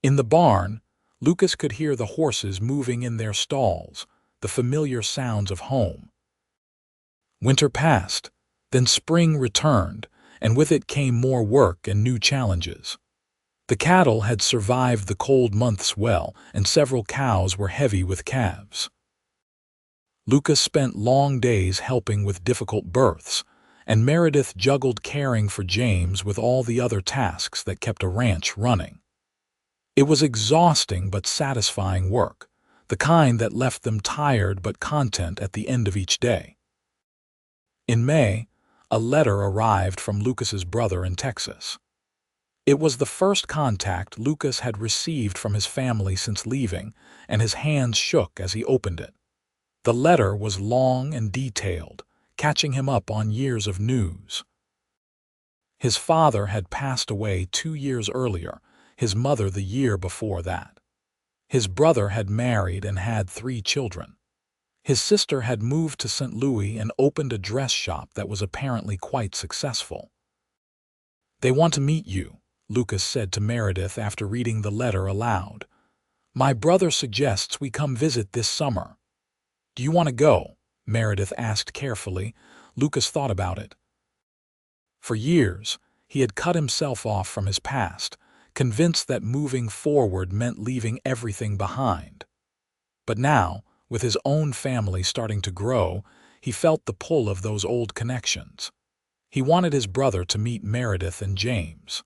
In the barn, Lucas could hear the horses moving in their stalls, the familiar sounds of home. Winter passed, then spring returned, and with it came more work and new challenges. The cattle had survived the cold months well, and several cows were heavy with calves. Lucas spent long days helping with difficult births, and Meredith juggled caring for James with all the other tasks that kept a ranch running. It was exhausting but satisfying work, the kind that left them tired but content at the end of each day. In May, a letter arrived from Lucas's brother in Texas. It was the first contact Lucas had received from his family since leaving, and his hands shook as he opened it. The letter was long and detailed, catching him up on years of news. His father had passed away 2 years earlier, his mother the year before that. His brother had married and had 3 children. His sister had moved to St. Louis and opened a dress shop that was apparently quite successful. "They want to meet you," Lucas said to Meredith after reading the letter aloud. "My brother suggests we come visit this summer." "Do you want to go?" Meredith asked carefully. Lucas thought about it. For years, he had cut himself off from his past, convinced that moving forward meant leaving everything behind. But now, with his own family starting to grow, he felt the pull of those old connections. He wanted his brother to meet Meredith and James.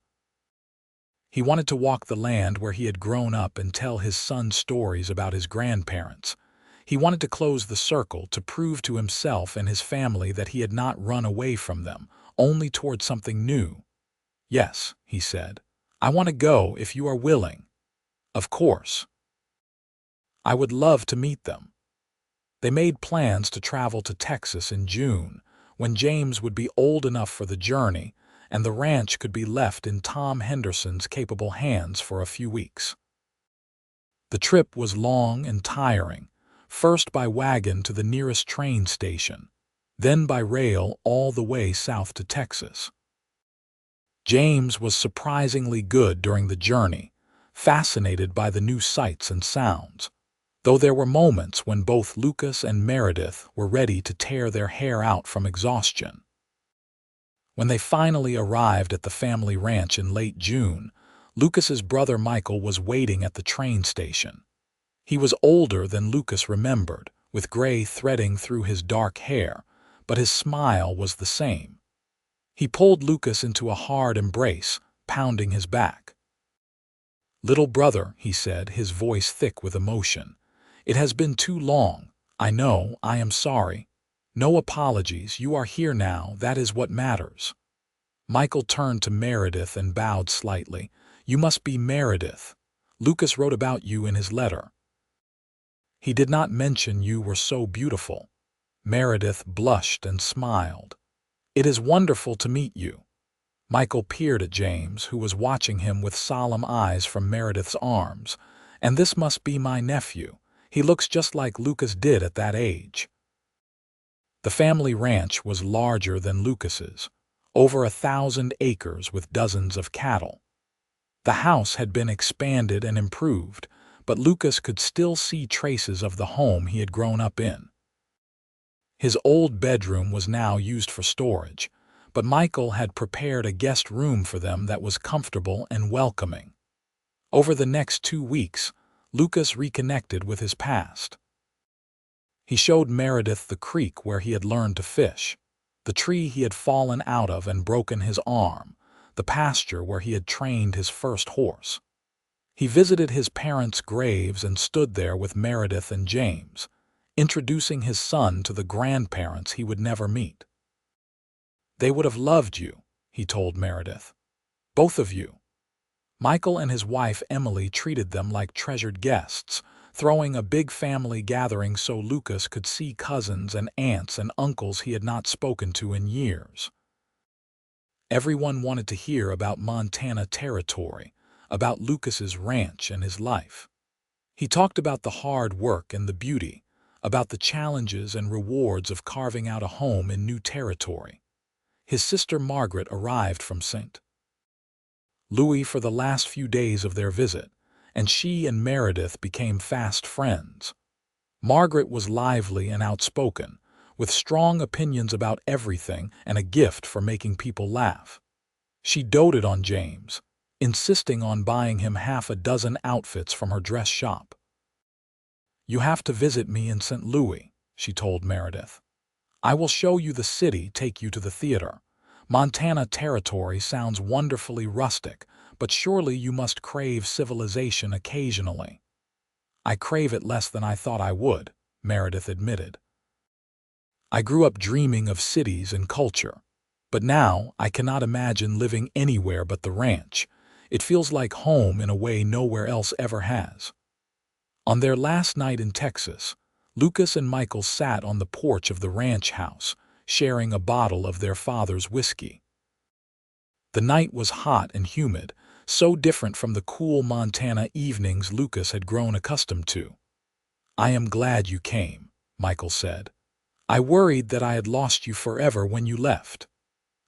He wanted to walk the land where he had grown up and tell his son stories about his grandparents. He wanted to close the circle, to prove to himself and his family that he had not run away from them, only toward something new. "Yes," he said, "I want to go if you are willing." "Of course. I would love to meet them." They made plans to travel to Texas in June, when James would be old enough for the journey, and the ranch could be left in Tom Henderson's capable hands for a few weeks. The trip was long and tiring, first by wagon to the nearest train station, then by rail all the way south to Texas. James was surprisingly good during the journey, fascinated by the new sights and sounds, though there were moments when both Lucas and Meredith were ready to tear their hair out from exhaustion. When they finally arrived at the family ranch in late June, Lucas's brother Michael was waiting at the train station. He was older than Lucas remembered, with gray threading through his dark hair, but his smile was the same. He pulled Lucas into a hard embrace, pounding his back. "Little brother," he said, his voice thick with emotion, "it has been too long. I know, I am sorry. No apologies, you are here now, that is what matters." Michael turned to Meredith and bowed slightly. "You must be Meredith. Lucas wrote about you in his letter. He did not mention you were so beautiful." Meredith blushed and smiled. "It is wonderful to meet you." Michael peered at James, who was watching him with solemn eyes from Meredith's arms. "And this must be my nephew. He looks just like Lucas did at that age." The family ranch was larger than Lucas's, over 1,000 acres with dozens of cattle. The house had been expanded and improved, but Lucas could still see traces of the home he had grown up in. His old bedroom was now used for storage, but Michael had prepared a guest room for them that was comfortable and welcoming. Over the next 2 weeks, Lucas reconnected with his past. He showed Meredith the creek where he had learned to fish, the tree he had fallen out of and broken his arm, the pasture where he had trained his first horse. He visited his parents' graves and stood there with Meredith and James, introducing his son to the grandparents he would never meet. "They would have loved you," he told Meredith. "Both of you." Michael and his wife Emily treated them like treasured guests, throwing a big family gathering so Lucas could see cousins and aunts and uncles he had not spoken to in years. Everyone wanted to hear about Montana territory, about Lucas's ranch and his life. He talked about the hard work and the beauty, about the challenges and rewards of carving out a home in new territory. His sister Margaret arrived from St. Louis for the last few days of their visit, and she and Meredith became fast friends. Margaret was lively and outspoken, with strong opinions about everything and a gift for making people laugh. She doted on James, insisting on buying him half a dozen outfits from her dress shop. "You have to visit me in St. Louis," she told Meredith. "I will show you the city, take you to the theater. Montana territory sounds wonderfully rustic, but surely you must crave civilization occasionally." "I crave it less than I thought I would," Meredith admitted. "I grew up dreaming of cities and culture, but now I cannot imagine living anywhere but the ranch. It feels like home in a way nowhere else ever has." On their last night in Texas, Lucas and Michael sat on the porch of the ranch house, sharing a bottle of their father's whiskey. The night was hot and humid, so different from the cool Montana evenings Lucas had grown accustomed to. "I am glad you came," Michael said. "I worried that I had lost you forever when you left.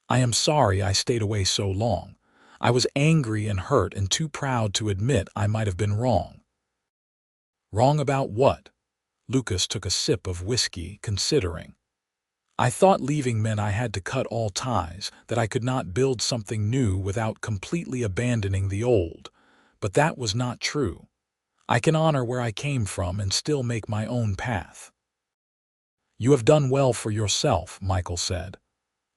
I am sorry I stayed away so long. I was angry and hurt and too proud to admit I might have been wrong." "Wrong about what?" Lucas took a sip of whiskey, considering. "I thought leaving meant I had to cut all ties, that I could not build something new without completely abandoning the old. But that was not true. I can honor where I came from and still make my own path." "You have done well for yourself," Michael said.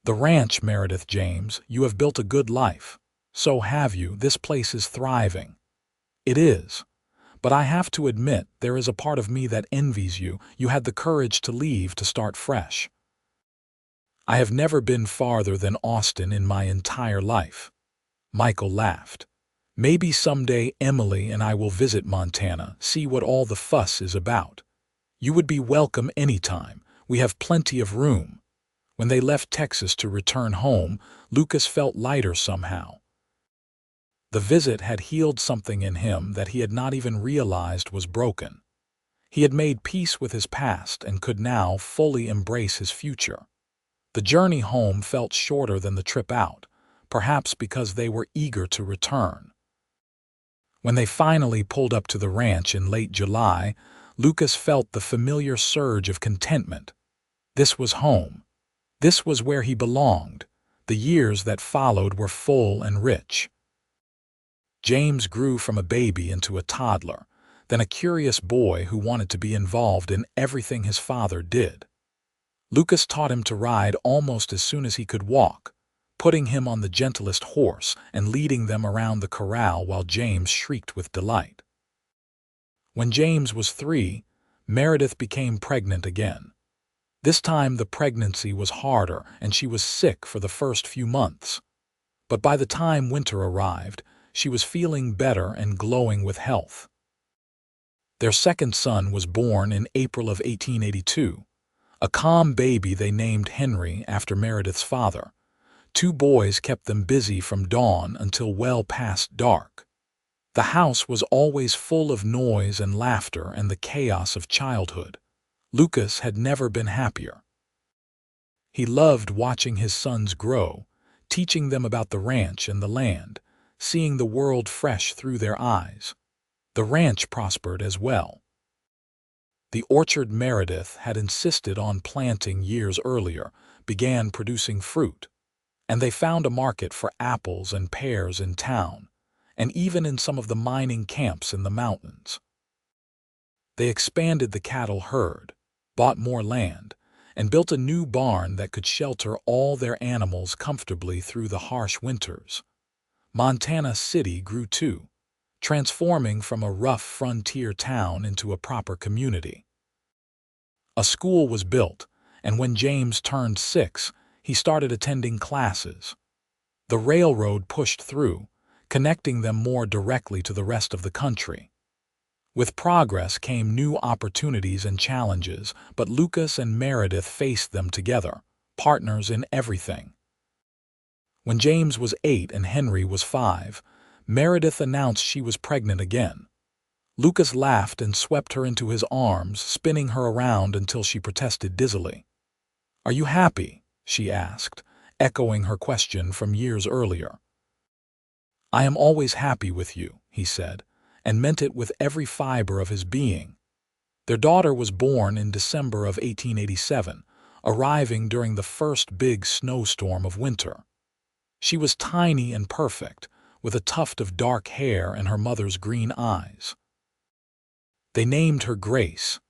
"The ranch, Meredith James, you have built a good life. So have you. This place is thriving." "It is. But I have to admit, there is a part of me that envies you. You had the courage to leave to start fresh." "I have never been farther than Austin in my entire life." Michael laughed. "Maybe someday Emily and I will visit Montana, see what all the fuss is about. You would be welcome anytime. We have plenty of room." When they left Texas to return home, Lucas felt lighter somehow. The visit had healed something in him that he had not even realized was broken. He had made peace with his past and could now fully embrace his future. The journey home felt shorter than the trip out, perhaps because they were eager to return. When they finally pulled up to the ranch in late July, Lucas felt the familiar surge of contentment. This was home. This was where he belonged. The years that followed were full and rich. James grew from a baby into a toddler, then a curious boy who wanted to be involved in everything his father did. Lucas taught him to ride almost as soon as he could walk, putting him on the gentlest horse and leading them around the corral while James shrieked with delight. When James was 3, Meredith became pregnant again. This time the pregnancy was harder and she was sick for the first few months. But by the time winter arrived, she was feeling better and glowing with health. Their second son was born in April of 1882. A calm baby they named Henry after Meredith's father. 2 boys kept them busy from dawn until well past dark. The house was always full of noise and laughter and the chaos of childhood. Lucas had never been happier. He loved watching his sons grow, teaching them about the ranch and the land, seeing the world fresh through their eyes. The ranch prospered as well. The orchard Meredith had insisted on planting years earlier began producing fruit, and they found a market for apples and pears in town, and even in some of the mining camps in the mountains. They expanded the cattle herd, bought more land, and built a new barn that could shelter all their animals comfortably through the harsh winters. Montana City grew too, transforming from a rough frontier town into a proper community. A school was built, and when James turned 6, he started attending classes. The railroad pushed through, connecting them more directly to the rest of the country. With progress came new opportunities and challenges, but Lucas and Meredith faced them together, partners in everything. When James was 8 and Henry was 5, Meredith announced she was pregnant again. Lucas laughed and swept her into his arms, spinning her around until she protested dizzily. "Are you happy?" she asked, echoing her question from years earlier. "I am always happy with you," he said, and meant it with every fiber of his being. Their daughter was born in December of 1887, arriving during the first big snowstorm of winter. She was tiny and perfect, with a tuft of dark hair and her mother's green eyes. They named her Grace,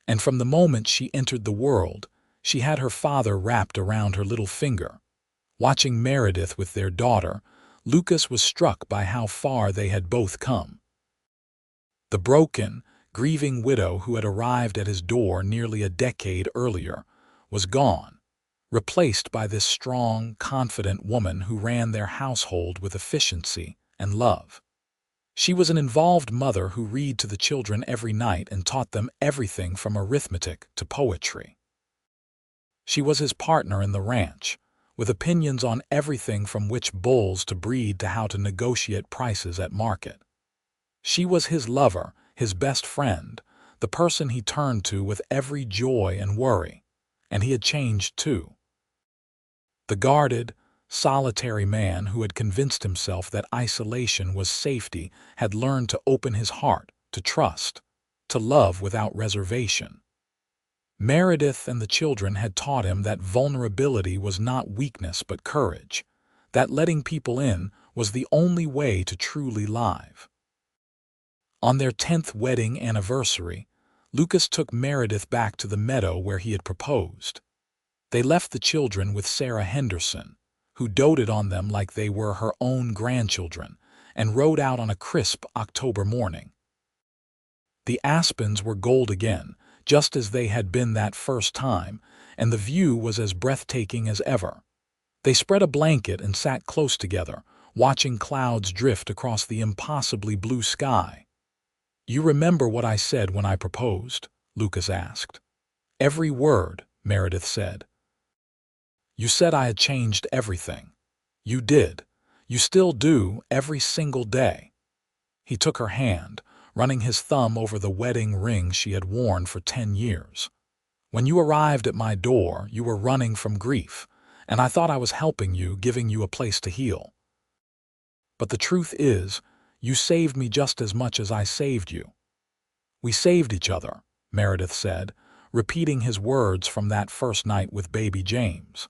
and from the moment she entered the world, she had her father wrapped around her little finger. Watching Meredith with their daughter, Lucas was struck by how far they had both come. The broken, grieving widow who had arrived at his door nearly a decade earlier was gone, replaced by this strong, confident woman who ran their household with efficiency and love. She was an involved mother who read to the children every night and taught them everything from arithmetic to poetry. She was his partner in the ranch, with opinions on everything from which bulls to breed to how to negotiate prices at market. She was his lover, his best friend, the person he turned to with every joy and worry, and he had changed too. The guarded, solitary man who had convinced himself that isolation was safety had learned to open his heart, to trust, to love without reservation. Meredith and the children had taught him that vulnerability was not weakness but courage, that letting people in was the only way to truly live. On their 10th wedding anniversary, Lucas took Meredith back to the meadow where he had proposed. They left the children with Sarah Henderson, who doted on them like they were her own grandchildren, and rode out on a crisp October morning. The aspens were gold again, just as they had been that first time, and the view was as breathtaking as ever. They spread a blanket and sat close together, watching clouds drift across the impossibly blue sky. "You remember what I said when I proposed?" Lucas asked. "Every word," Meredith said. "You said I had changed everything. You did. You still do, every single day." He took her hand, running his thumb over the wedding ring she had worn for 10 years. "When you arrived at my door, you were running from grief, and I thought I was helping you, giving you a place to heal. But the truth is, you saved me just as much as I saved you." "We saved each other," Meredith said, repeating his words from that first night with baby James.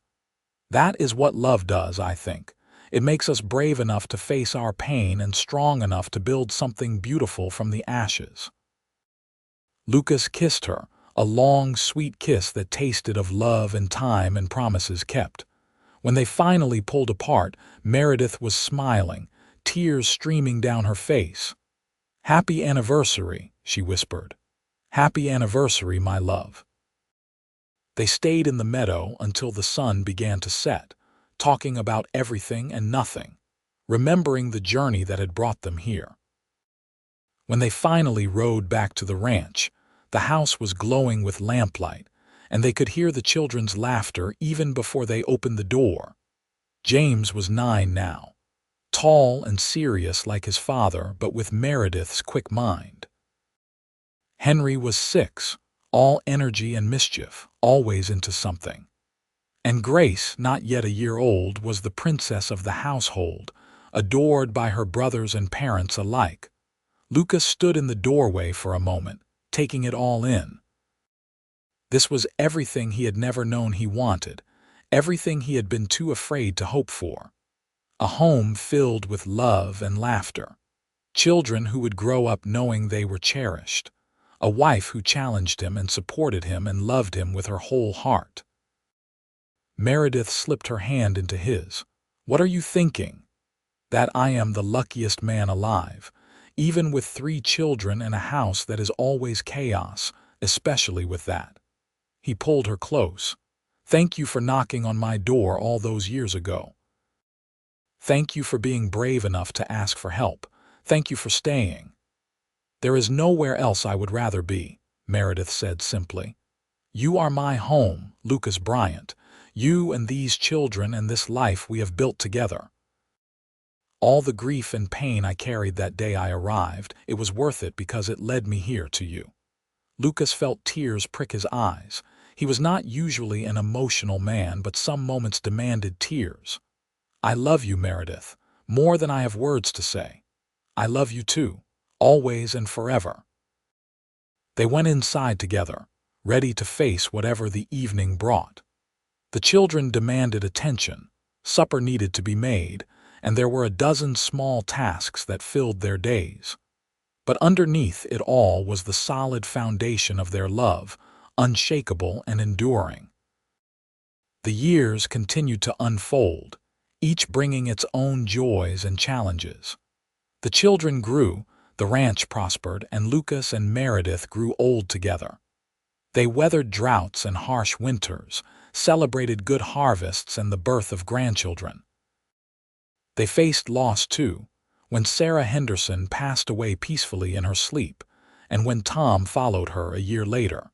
"That is what love does, I think. It makes us brave enough to face our pain and strong enough to build something beautiful from the ashes." Lucas kissed her, a long, sweet kiss that tasted of love and time and promises kept. When they finally pulled apart, Meredith was smiling, tears streaming down her face. "Happy anniversary," she whispered. "Happy anniversary, my love." They stayed in the meadow until the sun began to set, talking about everything and nothing, remembering the journey that had brought them here. When they finally rode back to the ranch, the house was glowing with lamplight, and they could hear the children's laughter even before they opened the door. James was 9 now, tall and serious like his father, but with Meredith's quick mind. Henry was 6, all energy and mischief, always into something. And Grace, not yet a year old, was the princess of the household, adored by her brothers and parents alike. Lucas stood in the doorway for a moment, taking it all in. This was everything he had never known he wanted, everything he had been too afraid to hope for. A home filled with love and laughter. Children who would grow up knowing they were cherished. A wife who challenged him and supported him and loved him with her whole heart. Meredith slipped her hand into his. "What are you thinking?" "That I am the luckiest man alive, even with 3 children and a house that is always chaos, especially with that." He pulled her close. "Thank you for knocking on my door all those years ago. Thank you for being brave enough to ask for help. Thank you for staying." "There is nowhere else I would rather be," Meredith said simply. "You are my home, Lucas Bryant. You and these children and this life we have built together. All the grief and pain I carried that day I arrived, it was worth it because it led me here to you." Lucas felt tears prick his eyes. He was not usually an emotional man, but some moments demanded tears. "I love you, Meredith, more than I have words to say. I love you too, always and forever." They went inside together, ready to face whatever the evening brought. The children demanded attention, supper needed to be made, and there were a dozen small tasks that filled their days. But underneath it all was the solid foundation of their love, unshakable and enduring. The years continued to unfold, each bringing its own joys and challenges. The children grew, the ranch prospered, and Lucas and Meredith grew old together. They weathered droughts and harsh winters, celebrated good harvests and the birth of grandchildren. They faced loss too, when Sarah Henderson passed away peacefully in her sleep, and when Tom followed her a year later.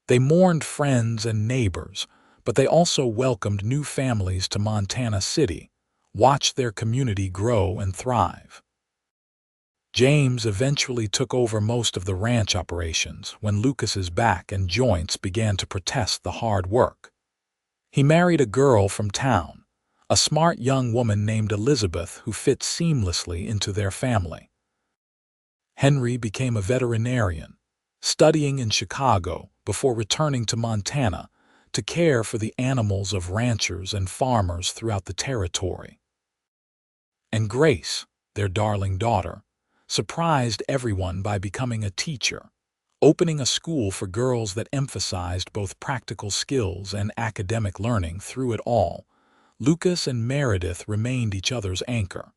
They mourned friends and neighbors, but they also welcomed new families to Montana City, watched their community grow and thrive. James eventually took over most of the ranch operations when Lucas's back and joints began to protest the hard work. He married a girl from town, a smart young woman named Elizabeth who fit seamlessly into their family. Henry became a veterinarian, studying in Chicago before returning to Montana to care for the animals of ranchers and farmers throughout the territory. And Grace, their darling daughter, surprised everyone by becoming a teacher, opening a school for girls that emphasized both practical skills and academic learning. Through it all, Lucas and Meredith remained each other's anchor.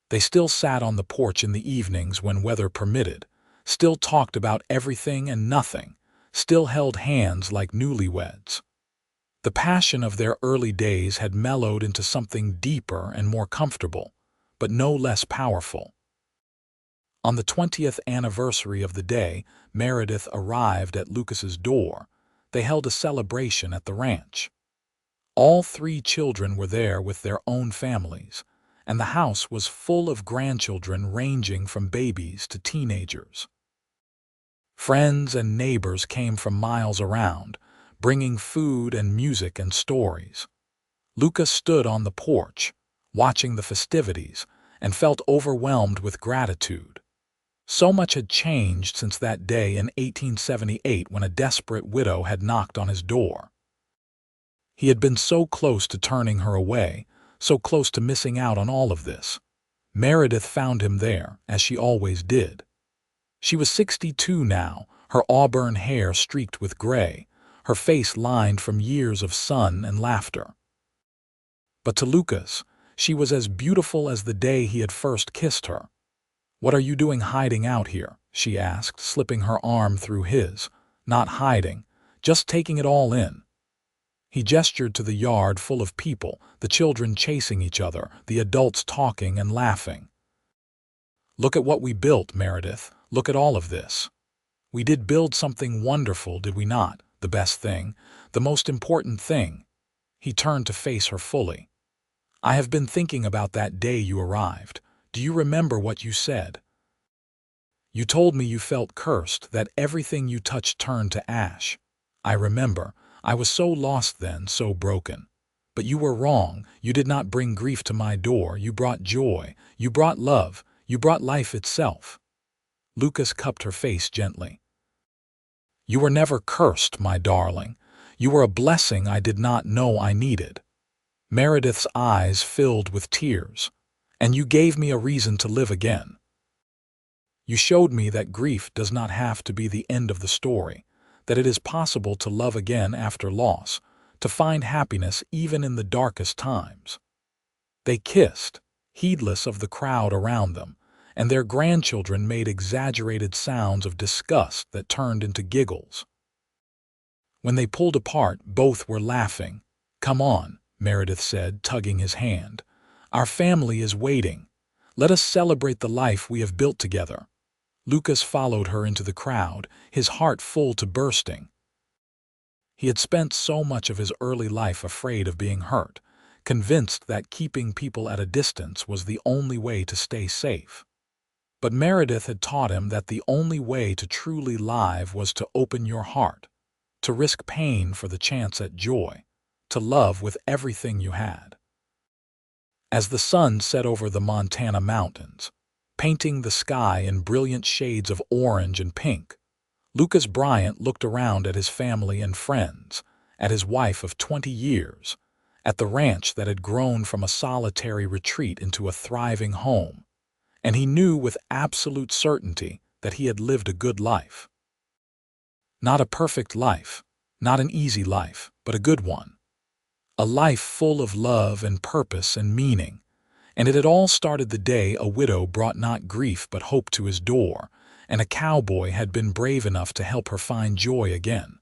They still sat on the porch in the evenings when weather permitted, still talked about everything and nothing, still held hands like newlyweds. The passion of their early days had mellowed into something deeper and more comfortable, but no less powerful. On the 20th anniversary of the day Meredith arrived at Lucas's door, they held a celebration at the ranch. All 3 children were there with their own families, and the house was full of grandchildren ranging from babies to teenagers. Friends and neighbors came from miles around, bringing food and music and stories. Lucas stood on the porch, watching the festivities, and felt overwhelmed with gratitude. So much had changed since that day in 1878 when a desperate widow had knocked on his door. He had been so close to turning her away, so close to missing out on all of this. Meredith found him there, as she always did. She was 62 now, her auburn hair streaked with gray, her face lined from years of sun and laughter. But to Lucas, she was as beautiful as the day he had first kissed her. "What are you doing hiding out here?" she asked, slipping her arm through his. "Not hiding, just taking it all in." He gestured to the yard full of people, the children chasing each other, the adults talking and laughing. "Look at what we built, Meredith. Look at all of this. We did build something wonderful, did we not? The best thing, the most important thing." He turned to face her fully. "I have been thinking about that day you arrived. Do you remember what you said? You told me you felt cursed, that everything you touched turned to ash. I remember. I was so lost then, so broken. But you were wrong. You did not bring grief to my door. You brought joy. You brought love. You brought life itself." Lucas cupped her face gently. "You were never cursed, my darling. You were a blessing I did not know I needed." Meredith's eyes filled with tears. "And you gave me a reason to live again. You showed me that grief does not have to be the end of the story, that it is possible to love again after loss, to find happiness even in the darkest times." They kissed, heedless of the crowd around them, and their grandchildren made exaggerated sounds of disgust that turned into giggles. When they pulled apart, both were laughing. "Come on," Meredith said, tugging his hand. "Our family is waiting. Let us celebrate the life we have built together." Lucas followed her into the crowd, his heart full to bursting. He had spent so much of his early life afraid of being hurt, convinced that keeping people at a distance was the only way to stay safe. But Meredith had taught him that the only way to truly live was to open your heart, to risk pain for the chance at joy, to love with everything you had. As the sun set over the Montana mountains, painting the sky in brilliant shades of orange and pink, Lucas Bryant looked around at his family and friends, at his wife of 20 years, at the ranch that had grown from a solitary retreat into a thriving home, and he knew with absolute certainty that he had lived a good life. Not a perfect life, not an easy life, but a good one. A life full of love and purpose and meaning. And it had all started the day a widow brought not grief but hope to his door, and a cowboy had been brave enough to help her find joy again.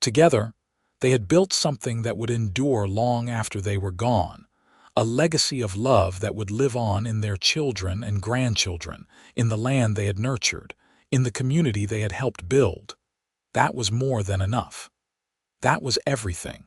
Together, they had built something that would endure long after they were gone, a legacy of love that would live on in their children and grandchildren, in the land they had nurtured, in the community they had helped build. That was more than enough. That was everything.